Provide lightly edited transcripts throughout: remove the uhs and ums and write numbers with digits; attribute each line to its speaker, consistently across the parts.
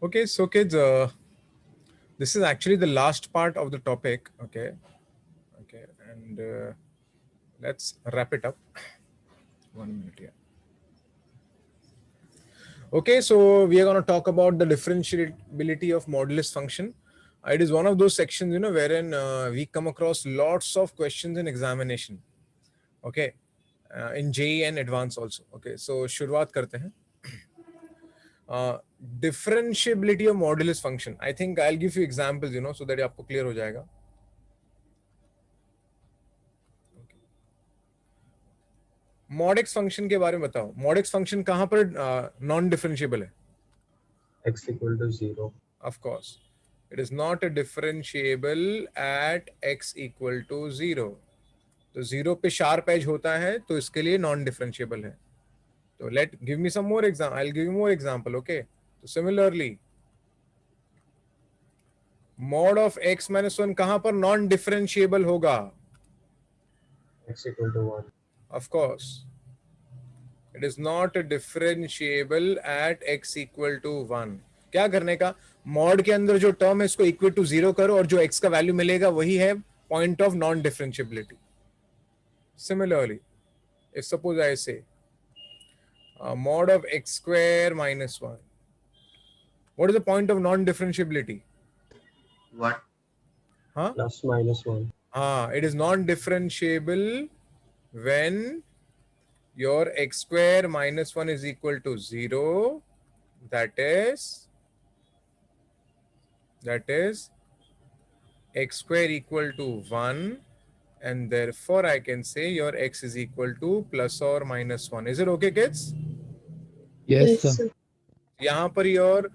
Speaker 1: Okay, so kids, this is actually the last part of the topic. Okay, and let's wrap it up. 1 minute, yeah. Okay, so we are going to talk about the differentiability of modulus function. It is one of those sections, wherein we come across lots of questions in examination. Okay, in JEE and advanced also. Okay, so शुरुआत करते हैं. Differentiability of modulus function. I think I'll give you examples, so that आपको clear हो जाएगा. mod x function के बारे में बताओ. mod x फंक्शन कहां पर नॉन डिफरेंशिएबल है?
Speaker 2: x equal to 0.
Speaker 1: Of course, it is not a differentiable at x equal to 0. तो 0 पे शार्प एज होता है तो इसके लिए नॉन डिफरेंशिएबल है. तो let give me some more example. I will give you more example. Okay, तो similarly mod of x minus 1 कहां पर नॉन डिफरेंशिएबल होगा?
Speaker 2: X equal to 1.
Speaker 1: Of course, it is not a differentiable at x equal to 1. क्या करने का? Mod के अंदर जो टर्म है इसको इक्वल टू 0 करो और जो x का वैल्यू मिलेगा वही है point of non differentiability. Similarly, if suppose I say mod of x square minus 1, what is the point of non differentiability?
Speaker 3: What?
Speaker 1: Huh?
Speaker 2: Plus minus 1.
Speaker 1: It is non differentiable when your x square minus 1 is equal to 0. That is x square equal to 1, and therefore I can say your x is equal to plus or minus 1. Is it okay, kids?
Speaker 4: Yes, sir.
Speaker 1: यहाँ पर your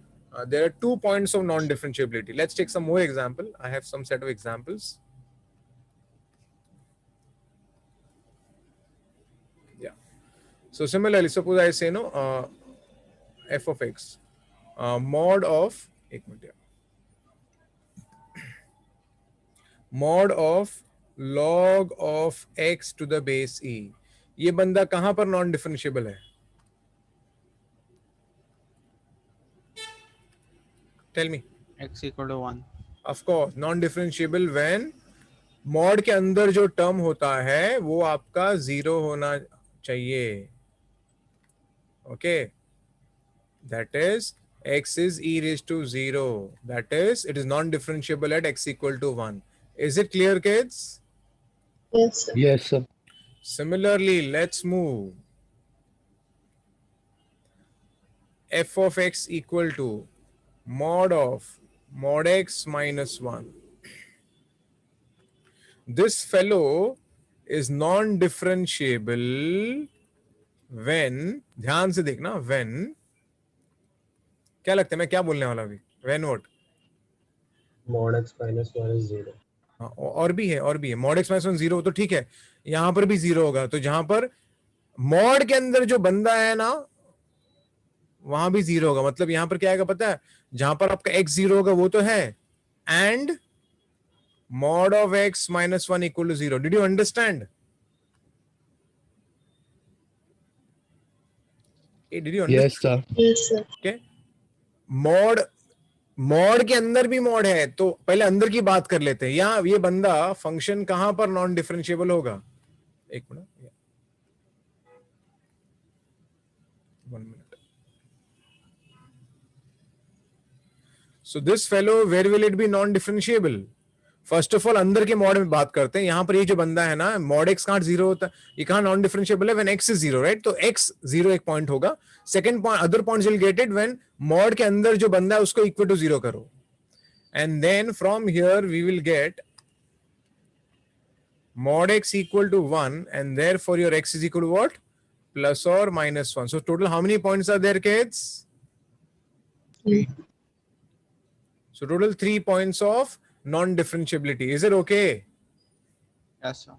Speaker 1: there are 2 points of non-differentiability. Let's take some more example. I have some set of examples. Yeah. So similarly, suppose I say f of x mod of mod of log of x to the base e. ये बंदा कहां पर non differentiable है? Tell me.
Speaker 3: X equal to 1.
Speaker 1: Of course, non differentiable when mod के अंदर जो term होता है वो आपका 0 होना चाहिए. Okay, that is x is e raised to 0. That is, it is non-differentiable at x equal to 1. Is it clear, kids?
Speaker 4: Yes, sir. Yes, sir.
Speaker 1: Similarly, let's move f of x equal to mod of mod x minus 1. This fellow is non-differentiable when, ध्यान से देखना, when, क्या लगता है मैं क्या बोलने वाला अभी? When what?
Speaker 2: Mod x minus 1 is 0.
Speaker 1: और भी है mod x minus 1 0 तो ठीक है, यहां पर भी 0 होगा. तो जहां पर मॉड के अंदर जो बंदा है ना वहां भी 0 होगा. मतलब यहां पर क्या आएगा पता है? जहां पर आपका x 0 होगा वो तो है, and mod of x minus 1 equal to 0. Did you understand? Did you understand?
Speaker 4: Yes, sir.
Speaker 5: Yes, sir.
Speaker 1: Okay. Mod के अंदर भी मॉड है तो पहले अंदर की बात कर लेते हैं. यहाँ ये बंदा फंक्शन कहां पर नॉन डिफरेंशिएबल होगा? एक minute, 1 minute. So this fellow, where will it be non-differentiable? First of all अंदर के मॉड में बात करते हैं. यहां पर ये जो बंदा है ना मॉड एक्स कहां 0 होता है? ये कहां नॉन डिफरेंशिएबल है? When x is 0, right? तो एक्स 0 एक पॉइंट होगा. Second point, other points will get it when mod के अंदर जो बंदा है उसको इक्वल टू 0 करो, and then from here we will get mod x equal to 1, and therefore your x is equal to what? Plus or minus 1. So total how many points are there, kids?
Speaker 5: 3.
Speaker 1: So total 3 points of non-differentiability. Is it okay?
Speaker 3: Yes, sir.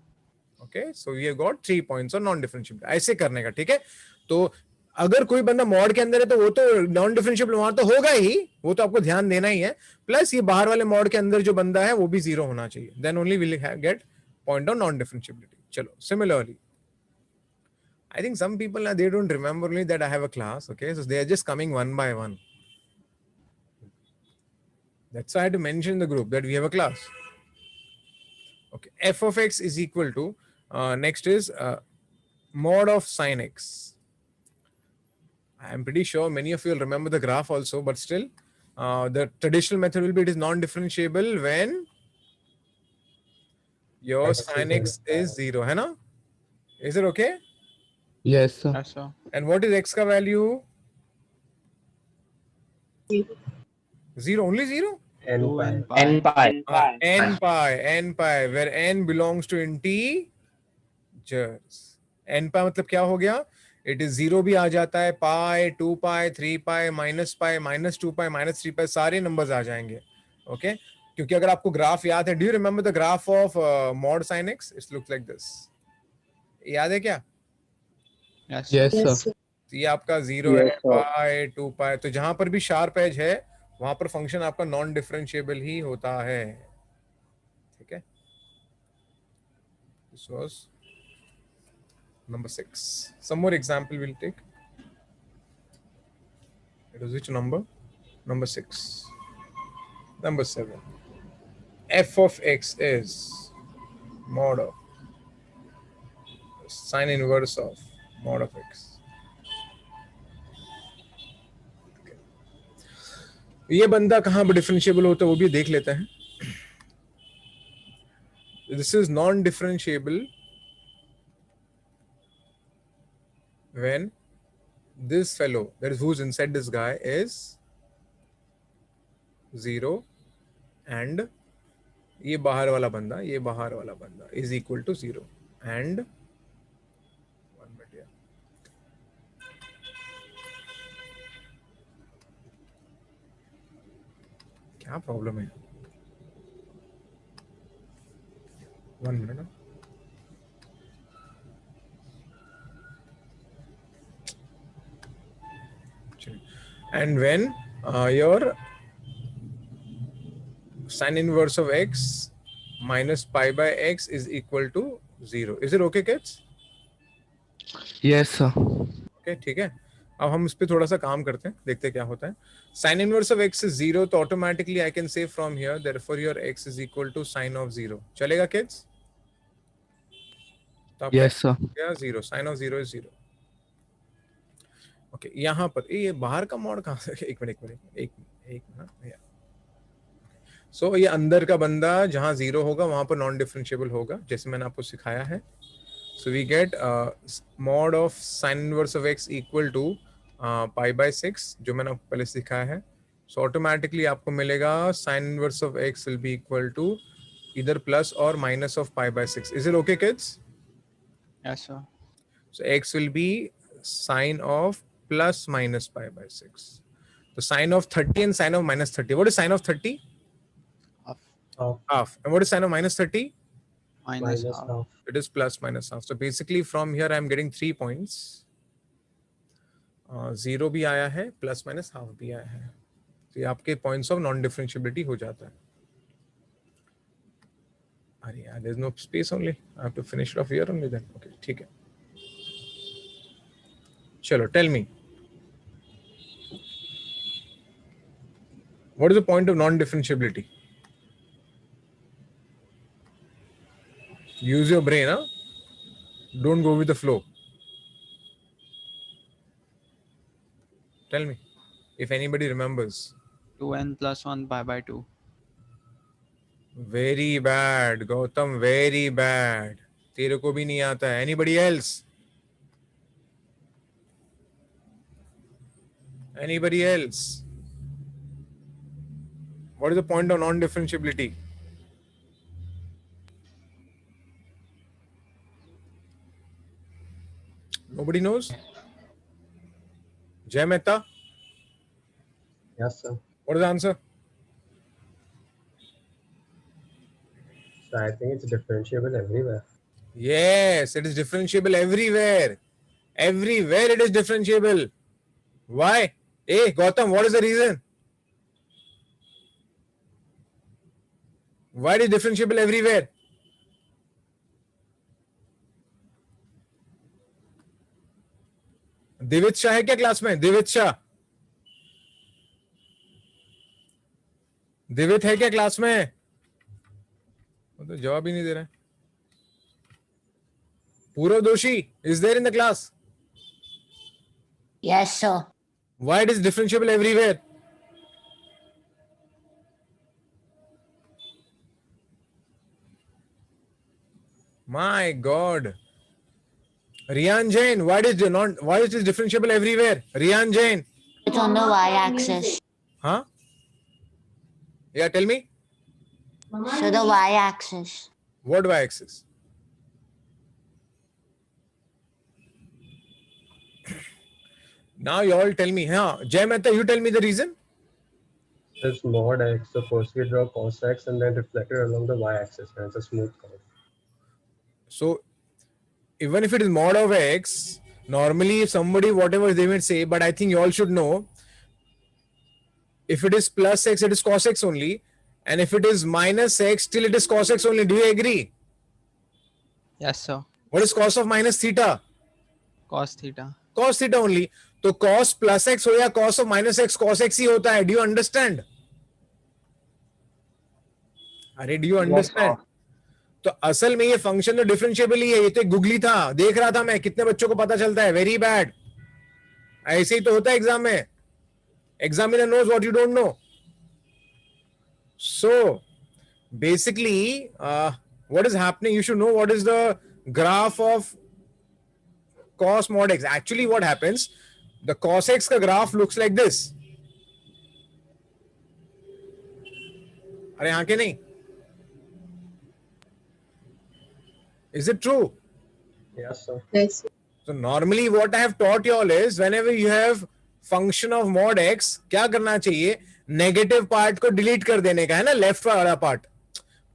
Speaker 1: Okay, so we have got 3 points of non-differentiability. ऐसे करने का, ठीक है? तो अगर कोई बंदा mod के अंदर है तो वो तो नॉन डिफरेंशिएबल वहां तो होगा ही, वो तो आपको ध्यान देना ही है. प्लस ये बाहर वाले मॉड के अंदर जो बंदा है वो भी 0 होना चाहिए. Then only will get point of non differentiability. चलो, similarly I think some people they don't remember me that I have a class. Okay, so they are just coming one by one. That's why I had to mention in the group that we have a class. Okay, f of x is equal to, next is mod of sin x. I'm pretty sure many of you will remember the graph also, but still, the traditional method will be it is non-differentiable when your
Speaker 2: X
Speaker 1: sin
Speaker 2: is
Speaker 1: x is 0, है ना? Is it okay?
Speaker 4: Yes, sir.
Speaker 3: Yes, sir.
Speaker 1: And what is x का value? 0, only 0?
Speaker 2: n
Speaker 3: 2
Speaker 2: pi.
Speaker 3: and pi.
Speaker 1: N pi, where n belongs to integers. n pi मतलब क्या हो गया? It is 0 भी आ जाता है, pi, 2 pi, 3 pi, minus 2 pi, minus 3 pi, सारे numbers आ जाएंगे. Okay? क्योंकि अगर आपको ग्राफ याद है, do you remember the graph of mod sin x? It looks like this. याद है क्या?
Speaker 3: Yes, sir.
Speaker 4: Yes, sir.
Speaker 1: तो ये आपका 0 है, पाई 2 पाई, तो जहां पर भी शार्प एज है वहां पर फंक्शन आपका नॉन डिफरेंशिएबल ही होता है. ठीक है, this was number 6. Some more example will take. It was which number? Number 6. Number 7. f of x is mod of sin inverse of mod of x. ये बंदा कहां पर डिफरेंशिएबल होता है वो भी देख लेते हैं. This is non-differentiable when this fellow, that is who's inside this guy, is 0 and ये बाहर वाला बंदा is equal to 0 and 1 minute here. क्या प्रॉब्लम है? 1 minute. And when your sin inverse of x minus pi by x is equal to 0. Is it okay, kids?
Speaker 4: Yes, sir.
Speaker 1: Okay, ठीक है. अब हम इस पे थोड़ा सा काम करते हैं, देखते हैं क्या होता है. Sin inverse of x is 0, तो automatically I can say from here, therefore your x is equal to sin of 0. चलेगा kids?
Speaker 4: Yes, sir.
Speaker 1: क्या 0? Sin of 0 is 0. ओके, यहाँ पर ये बाहर का मॉड कहाँ से? एक मिनट. सो ये अंदर का बंदा जहाँ 0 होगा वहां पर नॉन डिफरेंशिएबल होगा, जैसे मैंने आपको सिखाया है. So we get mod of sine inverse of x equal to pi by 6, जो मैंने आपको पहले सिखाया है. सो ऑटोमेटिकली आपको मिलेगा sine inverse of x will be equal to इधर प्लस और minus of pi by 6. Is it okay kids?
Speaker 3: Yes, sir.
Speaker 1: So x will be sine of plus minus pi by 6. So sine of 30 and sine of minus 30. What is sine of 30?
Speaker 3: Half.
Speaker 1: Half. And what is sine of minus 30?
Speaker 3: Minus
Speaker 2: Minus
Speaker 3: half.
Speaker 2: half.
Speaker 1: It is plus minus half. So basically from here I am getting 3 points. 0 भी आया है, plus minus half भी आया है. तो ये आपके points of non-differentiability हो जाता है. अरे यार, there's no space only. I have to finish it off here only then. Okay, ठीक है. चलो, tell me. What is the point of non-differentiability? Use your brain, huh? Don't go with the flow. Tell me, if anybody remembers.
Speaker 3: 2n plus 1 pi by 2.
Speaker 1: Very bad, Gautam. Very bad. तेरे को भी नहीं आता है. Anybody else? Anybody else? What is the point of non-differentiability? Nobody knows? Jay Mehta,
Speaker 2: Yes, sir.
Speaker 1: what is the answer?
Speaker 2: So I think it's differentiable everywhere.
Speaker 1: Yes, it is differentiable everywhere. Everywhere it is differentiable. Why? Hey, Gautam, what is the reason? Why it is differentiable everywhere? दिवित Shah है क्या class में? दिवित शाह. दिवित है क्या class में? वो तो जवाब ही नहीं दे रहा है. Purav Doshi is there in the class?
Speaker 5: Yes, sir.
Speaker 1: Why it is differentiable everywhere? My God. Riyan Jain, why is it differentiable everywhere? Riyan Jain.
Speaker 5: It's on the y-axis.
Speaker 1: Huh? Yeah, tell me.
Speaker 5: So the y-axis.
Speaker 1: What y-axis? Now you all tell me. Huh? Jay Mehta, you tell me the reason.
Speaker 2: It's mod x, so first we draw cos x and then reflect it along the y-axis, and it's a smooth curve.
Speaker 1: So even if it is mod of x, normally somebody whatever they may say, but I think you all should know, if it is plus x, it is cos x only, and if it is minus x, still it is cos x only. Do you agree?
Speaker 3: Yes, sir.
Speaker 1: What is cos of minus theta?
Speaker 3: Cos theta.
Speaker 1: Cos theta only. तो cos plus x हो या cos of minus x, cos x ही होता है. Do you understand? अरे do you understand? तो असल में ये फंक्शन तो डिफरेंशिएबल ही है. ये तो गुगली था, देख रहा था मैं, कितने बच्चों को पता चलता है. Very bad. ऐसे ही तो होता है एग्जाम में. Examiner knows what you don't know. So basically what is happening, you should know what is the graph of cos mod x. Actually what happens, the cos x ka graph looks like this. अरे हाँ के नहीं? Is it true?
Speaker 2: Yes, sir.
Speaker 6: Yes.
Speaker 1: So normally what I have taught you all is whenever you have function of mod x, क्या करना चाहिए? Negative part को delete कर देने का है ना, लेफ्ट वाला पार्ट.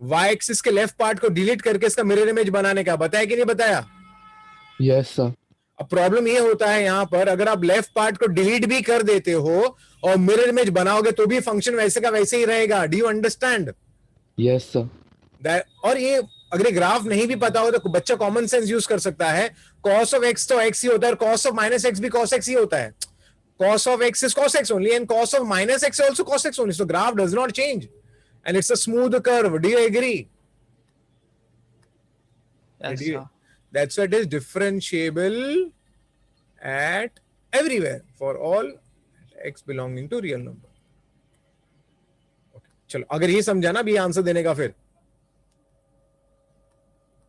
Speaker 1: y एक्सिस के लेफ्ट पार्ट को डिलीट करके इसका मिरर इमेज बनाने का. बताया कि नहीं बताया?
Speaker 4: Yes, sir.
Speaker 1: अब प्रॉब्लम ये होता है यहां पर, अगर आप लेफ्ट पार्ट को डिलीट भी कर देते हो और मिरर इमेज बनाओगे तो भी फंक्शन वैसे का वैसे ही रहेगा. Do you understand?
Speaker 4: Yes, sir.
Speaker 1: और ये अगर ग्राफ नहीं भी पता हो तो बच्चा कॉमन सेंस यूज कर सकता है. cos of x तो x ही होता है और cos of minus x भी cos x ही होता है. Cos of x is cos x only and cos of minus x is also cos x only. So graph does not change and it's a smooth curve. Do you agree?
Speaker 3: Yes, sir.
Speaker 1: That's why it is differentiable at everywhere for all x belonging to real number. Okay. चलो अगर ये समझा ना भी answer देने का, फिर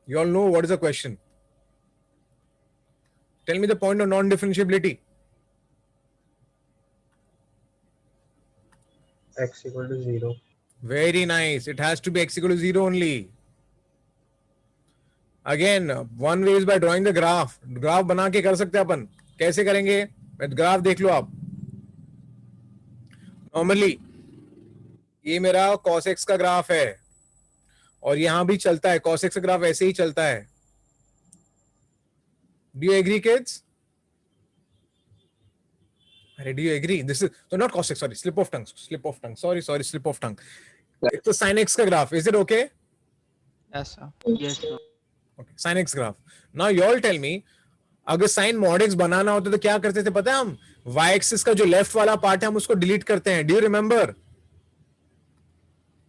Speaker 1: you all know what is the question. Tell me the point of non-differentiability.
Speaker 2: X equal to 0.
Speaker 1: Very nice. It has to be x equal to 0 only. Again, one way is by drawing the graph. Graph बना के कर सकते हैं अपन. कैसे करेंगे? Graph देख लो आप. Normally ये मेरा cos x का ग्राफ है और यहां भी चलता है. cos x का ग्राफ ऐसे ही चलता है. Do you agree, kids? Do you agree? This is so not cos x. Sorry, slip of tongue. Sorry, slip of tongue. It's the sin x का graph. Is it okay?
Speaker 3: Yes, sir.
Speaker 6: Yes, sir.
Speaker 1: Okay, sin x graph. Now you all tell me, अगर sin mod x बनाना होता तो क्या करते थे पता है? हम y axis का जो लेफ्ट वाला पार्ट है हम उसको डिलीट करते हैं. Do you remember?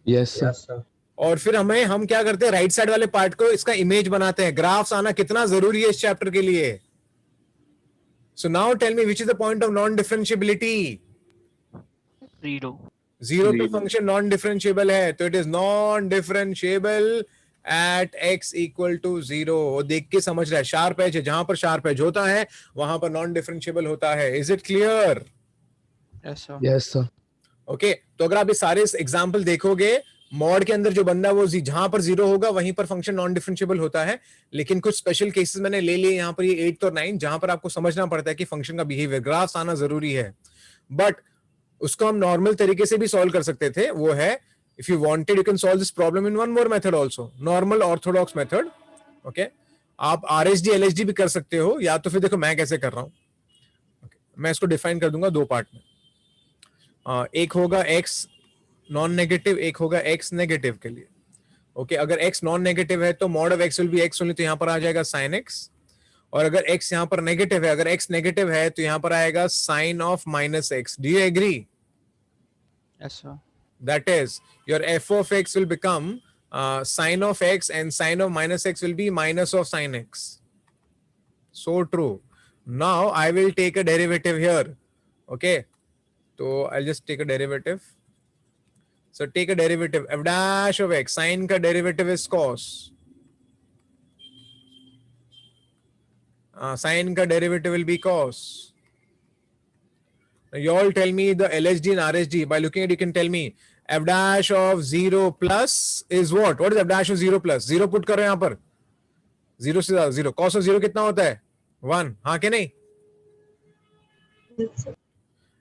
Speaker 4: Yes, sir.
Speaker 2: Yes, sir.
Speaker 1: और फिर हम क्या करते हैं? राइट साइड वाले पार्ट को इसका इमेज बनाते हैं. ग्राफ्स आना कितना जरूरी है इस चैप्टर के लिए. So now tell me which is the point of non-differentiability?
Speaker 3: 0.
Speaker 1: 0 पे फंक्शन नॉन डिफरेंशिएबल है तो it is non differentiable at x equal to 0. वो देख के समझ रहा है. शार्प एज है, जहां पर शार्प एज होता है वहां पर नॉन डिफरेंशिएबल होता है. Is it clear?
Speaker 3: Yes, sir.
Speaker 4: Yes, sir.
Speaker 1: Okay तो अगर आप ये सारे एग्जांपल देखोगे, मॉड के अंदर जो बंदा वो जहां पर 0 होगा वहीं पर फंक्शन नॉन डिफरेंशिएबल होता है. लेकिन कुछ स्पेशल केसेस मैंने ले लिए यहाँ पर, ये 8th और 9 जहां पर आपको समझना पड़ता है कि फंक्शन का बिहेवियर. ग्राफ्स आना जरूरी है बट उसको हम नॉर्मल तरीके से भी सॉल्व कर सकते थे. वो है, if you wanted you can solve this problem in one more method also, normal orthodox method. Okay, आप RHD LHD भी कर सकते हो, या तो फिर देखो मैं कैसे कर रहा हूं. Okay, मैं इसको डिफाइन कर दूंगा दो पार्ट में. एक होगा x नॉन नेगेटिव, एक होगा x नेगेटिव के लिए. ओके अगर x नॉन नेगेटिव है तो mod of x will be x only, तो यहां पर आ जाएगा sin x. और अगर x यहां पर नेगेटिव है, अगर x नेगेटिव है तो यहां पर आएगा sin of minus x. Do you agree?
Speaker 3: Yes, sir.
Speaker 1: That is, your f of x will become sine of x, and sine of minus x will be minus of sine x. So true. Now I will take a derivative here. Okay. So I'll just take a derivative. So take a derivative. F dash of x. Sine ka derivative is cos. Sine ka derivative will be cos. Now you all tell me the LHD and RHD. By looking at it, you can tell me f dash of 0 plus is what? What is f dash of 0 plus? 0 put करो यहाँ पर. 0 से ज़्यादा 0. Cos of 0 कितना होता है? 1. हाँ के नहीं?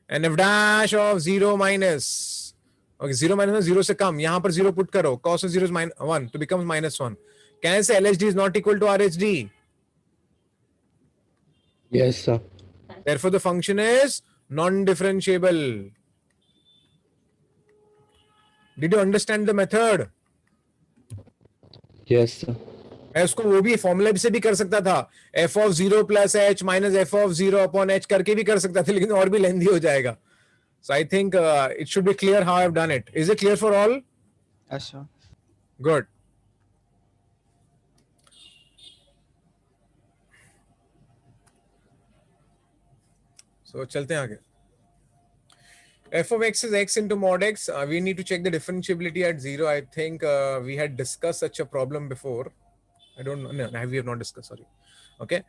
Speaker 1: And f dash of 0 minus. Okay, 0 minus 0 से कम. यहाँ पर 0 put करो. Cos of 0 is 1 to becomes minus 1. Can I say LHD is not equal to RHD?
Speaker 4: Yes, sir.
Speaker 1: Therefore, the function is non-differentiable. Did you understand the method?
Speaker 4: Yes, sir.
Speaker 1: मैं उसको वो भी formula से भी कर सकता था. f of 0 plus h minus f of 0 upon h करके भी कर सकता था, लेकिन और भी लेंदी हो जाएगा. So I think it should be clear how I've done it. Is it clear for all?
Speaker 3: Yes, sir.
Speaker 1: Good. So चलते हैं आगे. F of x is x into mod x. We need to check the differentiability at 0. I think we had discussed such a problem before. I don't know. No, we have not discussed. Sorry. Okay.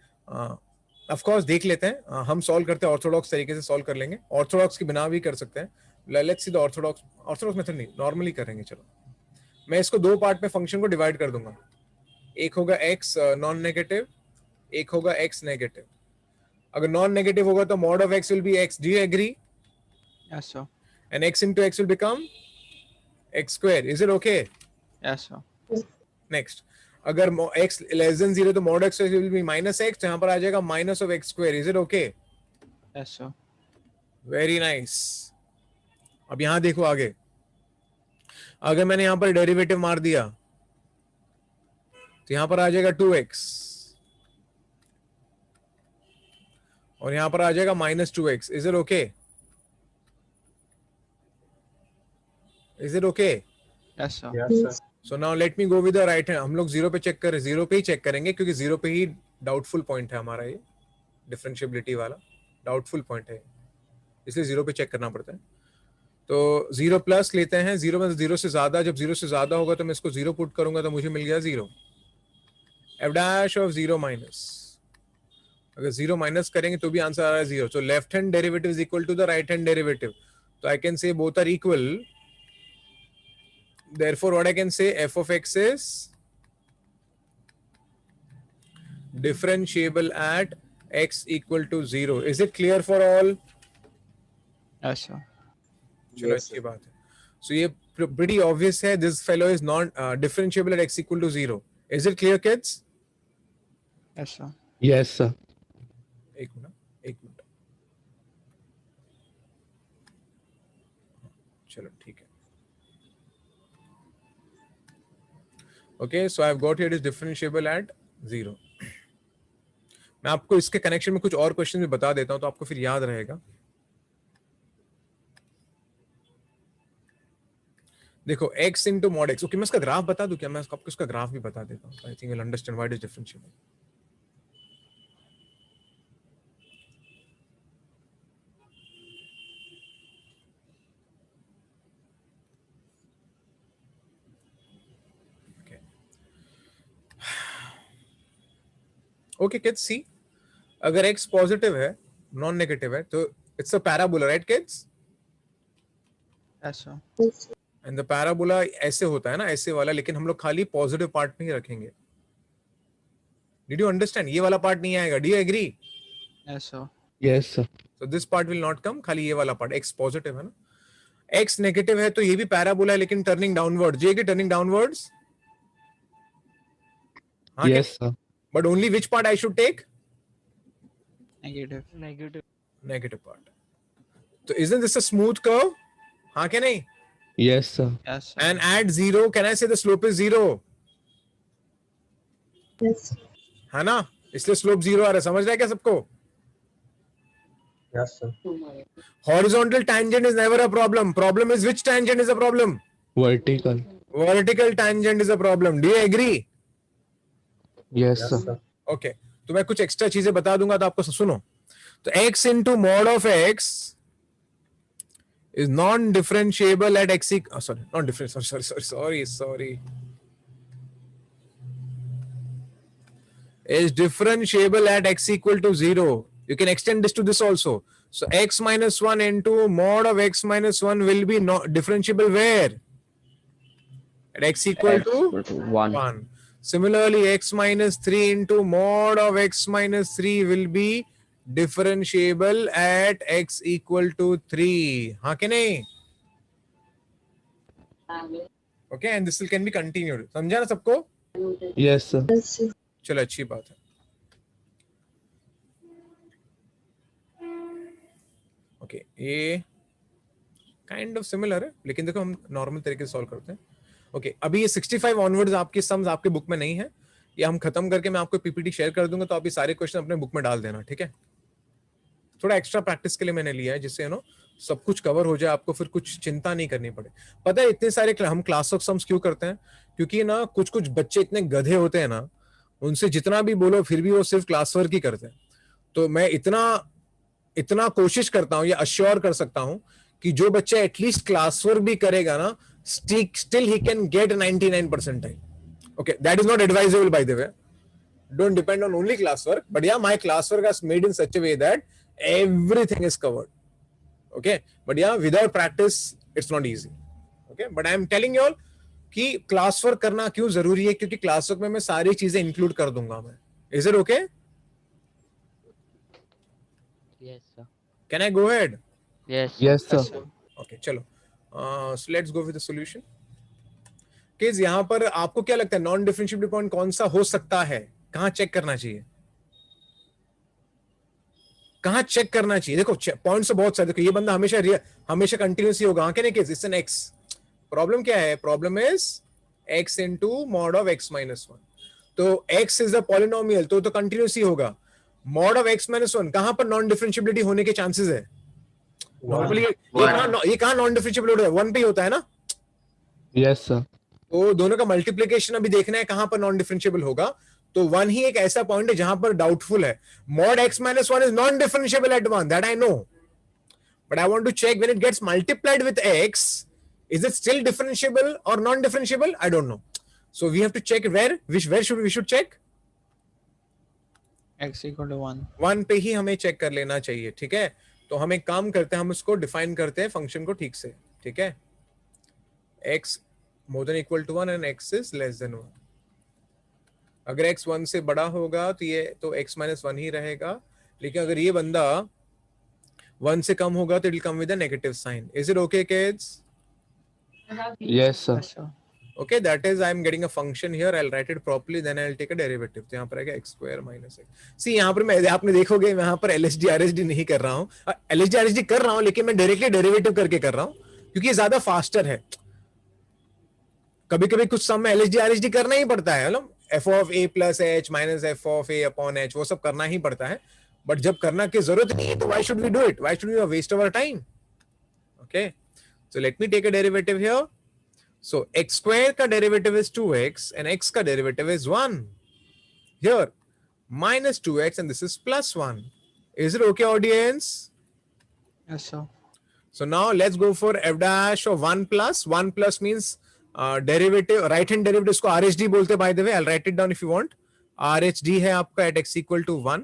Speaker 1: Of course देख लेते हैं. हम solve करते हैं orthodox तरीके से solve कर लेंगे. Orthodox के बिना भी कर सकते हैं. Let's see the orthodox method नहीं. Normally करेंगे चलो. मैं इसको दो पार्ट में फंक्शन को डिवाइड कर दूंगा. एक होगा x नॉन नेगेटिव, एक होगा x नेगेटिव. अगर नॉन नेगेटिव होगा तो mod of x will be x. Do you agree?
Speaker 3: Yes, sir.
Speaker 1: And x into x will become x square. Is it okay?
Speaker 3: Yes, sir.
Speaker 1: Next, अगर x less than 0 तो mod x will be minus x. तो यहाँ पर आ जाएगा minus of x square. Is it okay?
Speaker 3: Yes, sir.
Speaker 1: Very nice. अब यहाँ देखो आगे. अगर मैंने यहाँ पर डेरिवेटिव मार दिया तो यहाँ पर आ जाएगा 2x और यहाँ पर आ जाएगा minus 2x. Is it okay? Is it okay?
Speaker 3: Yes, sir.
Speaker 2: Yes, sir.
Speaker 1: So now let me go with the right hand. हम लोग 0 पे चेक करें, 0 पे ही चेक करेंगे क्योंकि 0 पे ही डाउटफुल पॉइंट है हमारा, ये डिफरेंशिएबिलिटी वाला डाउटफुल पॉइंट है, इसलिए 0 पे चेक करना पड़ता है. तो 0 प्लस लेते हैं. 0 में 0 से ज्यादा, जब 0 से ज्यादा होगा तो मैं इसको 0 पुट करूंगा तो मुझे मिल गया 0. f dash of 0 minus. अगर 0 माइनस करेंगे तो भी आंसर आ रहा है 0. So left hand derivative is equal to the right hand derivative. So I can say both are equal. Therefore, what I can say, f of x is differentiable at x equal to 0. Is it clear for all?
Speaker 3: Yes, sir.
Speaker 1: चलो अच्छी बात है. So ये pretty obvious है. This fellow is not differentiable at x equal to 0. Is it clear, kids?
Speaker 3: Yes, sir.
Speaker 4: Yes, sir.
Speaker 1: एक minute. चलो ठीक है. Okay, so I've got here it is differentiable at 0. मैं आपको इसके कनेक्शन में कुछ और क्वेश्चन भी बता देता हूं तो आपको फिर याद रहेगा. देखो x into mod x. Okay, मैं इसका ग्राफ बता दूं क्या? मैं आपको इसका ग्राफ भी बता देता हूं. I think you'll understand why it is differentiable. Okay kids, see अगर x पॉजिटिव है, नॉन नेगेटिव है, तो it's a parabola, right kids?
Speaker 3: Yes, sir.
Speaker 1: And the parabola ऐसे होता है ना, ऐसे वाला, लेकिन हम लोग खाली पॉजिटिव पार्ट में ही रखेंगे. Did you understand? ये वाला पार्ट नहीं आएगा. Do you agree?
Speaker 3: Yes, sir.
Speaker 4: Yes, sir.
Speaker 1: So this part will not come. खाली ये वाला पार्ट. x पॉजिटिव है ना, x नेगेटिव है तो ये भी पैराबोला है लेकिन टर्निंग डाउनवर्ड्स. ये turning downwards.
Speaker 4: Yes, sir.
Speaker 1: But only which part I should take?
Speaker 3: Negative.
Speaker 1: Negative part. तो isn't this a smooth curve? हाँ क्या नहीं?
Speaker 4: Yes, sir.
Speaker 3: Yes, sir.
Speaker 1: And at 0, can I say the slope is 0?
Speaker 5: Yes.
Speaker 1: है ना, इसलिए slope 0 आ रहा है. समझ रहा है क्या सबको?
Speaker 2: Yes, sir.
Speaker 1: Horizontal tangent is never a problem. Problem is which tangent is a problem?
Speaker 4: Vertical.
Speaker 1: Vertical tangent is a problem. Do you agree?
Speaker 4: Yes,
Speaker 2: Yes,
Speaker 4: sir.
Speaker 2: sir.
Speaker 1: Okay. तो मैं कुछ एक्स्ट्रा चीजें बता दूंगा तो आपको सुनो. तो x into mod of x is non-differentiable at x sorry, not different. Sorry. Is differentiable at x equal to 0. You can extend this to this also. So x minus 1 into mod of x minus 1 will be not differentiable where? At x equal to 1. Similarly, x minus 3 into mod of x minus 3 will be differentiable at x equal to 3. हाँ कि नहीं? Okay, and this will can be continued. समझा ना सबको?
Speaker 4: Yes, sir.
Speaker 1: चलो अच्छी बात है. ओके ये काइंड ऑफ सिमिलर है लेकिन देखो हम नॉर्मल तरीके से सॉल्व करते हैं. ओके अभी ये 65 ऑनवर्ड्स आपकी सम्स आपके बुक में नहीं है. ये हम खत्म करके मैं आपको पीपीटी शेयर कर दूंगा तो आप ये सारे क्वेश्चन अपने बुक में डाल देना. ठीक है. थोड़ा एक्स्ट्रा प्रैक्टिस के लिए मैंने लिया है जिससे सब कुछ कवर हो जाए. आपको फिर कुछ चिंता नहीं करनी पड़े. पता है इतने सारे हम क्लास ऑफ सम्स क्यों करते हैं? क्योंकि ना कुछ बच्चे इतने गधे होते हैं ना, उनसे जितना भी बोलो फिर भी वो सिर्फ क्लास वर्क ही करते हैं. तो मैं इतना कोशिश करता हूं या अश्योर कर सकता हूं कि जो बच्चा एटलीस्ट क्लास वर्क भी करेगा ना, still he can get 99 percentile. Okay that is not advisable bye the way. Don't depend on only classwork, but yeah, my classwork is made in such a way that everything is covered. Okay, but yeah, without practice, it's not easy. Okay, but I am telling you all कि classwork करना क्यों जरूरी है, क्योंकि classwork में मैं सारी चीजें include कर दूंगा मैं. Is it okay?
Speaker 6: Yes, sir.
Speaker 1: Can I go ahead?
Speaker 6: Yes.
Speaker 4: Yes, sir.
Speaker 3: Yes, sir.
Speaker 1: Okay, चलो. So let's go with the solution. Kids, यहाँ पर आपको क्या लगता है नॉन डिफरेंशिएबल पॉइंट कौन सा हो सकता है? कहां चेक करना चाहिए? कहां चेक करना चाहिए? देखो पॉइंट्स तो बहुत सारे. देखो ये बंदा हमेशा कंटिन्यूस ही होगा. हाँ, नहीं case it's an x. Problem क्या है? Problem is x into mod of x minus 1. तो x इज अ पॉलिनोमियल तो कंटिन्यूस ही होगा. मॉड ऑफ x माइनस 1 कहां पर नॉन डिफरेंशिएबिलिटी होने के चांसेस है? नॉर्मली ये कहां नॉन डिफरेंशिएबल होता है? 1 पे ही होता है ना.
Speaker 4: Yes, sir.
Speaker 1: तो दोनों का मल्टीप्लिकेशन अभी देखना है कहां पर नॉन डिफरेंशिएबल होगा. तो 1 ही एक ऐसा पॉइंट है जहां पर डाउटफुल है. Mod x minus 1 is non-differentiable at 1, that I know, but I want to check when it gets multiplied with x, is it still differentiable or non-differentiable? I don't know. So we have to check where should we check?
Speaker 3: X equal to 1.
Speaker 1: 1 पे ही हमें check कर लेना चाहिए. ठीक है. तो हम एक काम करते हैं, हम उसको डिफाइन करते हैं फंक्शन को ठीक से. ठीक है. x more than equal to 1 and x is less than 1. अगर x 1 से बड़ा होगा तो x minus 1 ही रहेगा. लेकिन अगर ये बंदा 1 से कम होगा तो it will come with a negative sign. Is it okay, kids?
Speaker 4: Yes, sir.
Speaker 3: Yes, sir.
Speaker 1: Okay, that is I am getting a function here. I'll write it properly, then I'll take a derivative. तो यहाँ पर आएगा x square minus x. See यहाँ पर मैं आपने देखोगे मैं यहाँ पर LHD RHD नहीं कर रहा हूँ. LHD RHD कर रहा हूँ लेकिन मैं डायरेक्टली डेरिवेटिव करके कर रहा हूँ क्योंकि ये ज्यादा फास्टर है. कभी-कभी कुछ सम में LHD RHD करना ही पड़ता है. मतलब f of a plus h minus f of a upon h वो सब करना ही पड़ता है. बट जब करना की जरूरत नहीं है तो why should we do it? Why should we waste our time? Okay, so let me take a derivative here. So x square का derivative is 2x and x का derivative is 1. Here minus 2x and this is plus 1. Is it okay, audience?
Speaker 3: Yes, sir.
Speaker 1: So now let's go for f dash of 1 plus. 1 plus means derivative right hand derivative इसको RHD बोलते हैं. By the way I write it down if you want. RHD है आपका at x equal to 1.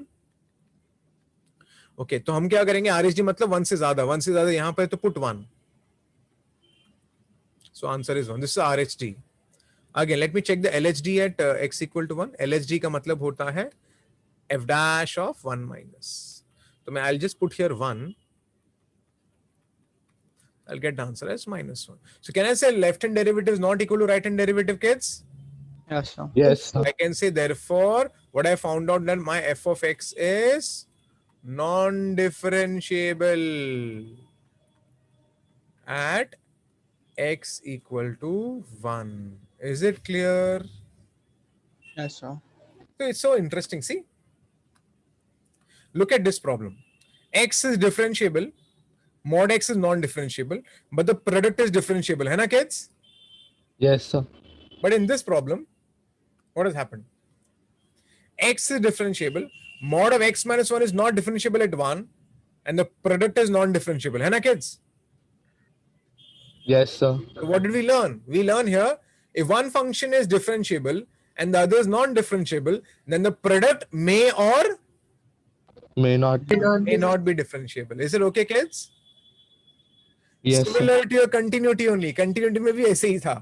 Speaker 1: Okay तो हम क्या करेंगे? RHD मतलब 1 से ज्यादा यहां पर तो put 1. So answer is 1. This is RHD. Again let me check the LHD at x equal to 1. LHD का मतलब होता है f dash of 1 minus. तो मैं I'll just put here 1. I'll get the answer as minus 1. So can I say left hand derivative is not equal to right hand derivative, kids?
Speaker 3: Yes, sir.
Speaker 4: Yes, sir.
Speaker 1: I can say therefore what I found out that my f of x is non-differentiable at x equal to 1. Is it clear?
Speaker 3: Yes, sir.
Speaker 1: So it's so interesting. See, look at this problem. x is differentiable, mod x is non-differentiable, but the product is differentiable, है ना kids?
Speaker 4: Yes, sir.
Speaker 1: But in this problem, what has happened? X is differentiable, mod of x minus 1 is not differentiable at 1, and the product is non-differentiable, है ना kids?
Speaker 4: Yes, sir.
Speaker 1: So what did we learn? We learn here, if one function is differentiable and the other is non-differentiable, then the product may or
Speaker 4: May not.
Speaker 1: may not be differentiable. Is it okay, kids?
Speaker 4: Yes, sir.
Speaker 1: Similar to your continuity only. Continuity में भी ऐसे ही था.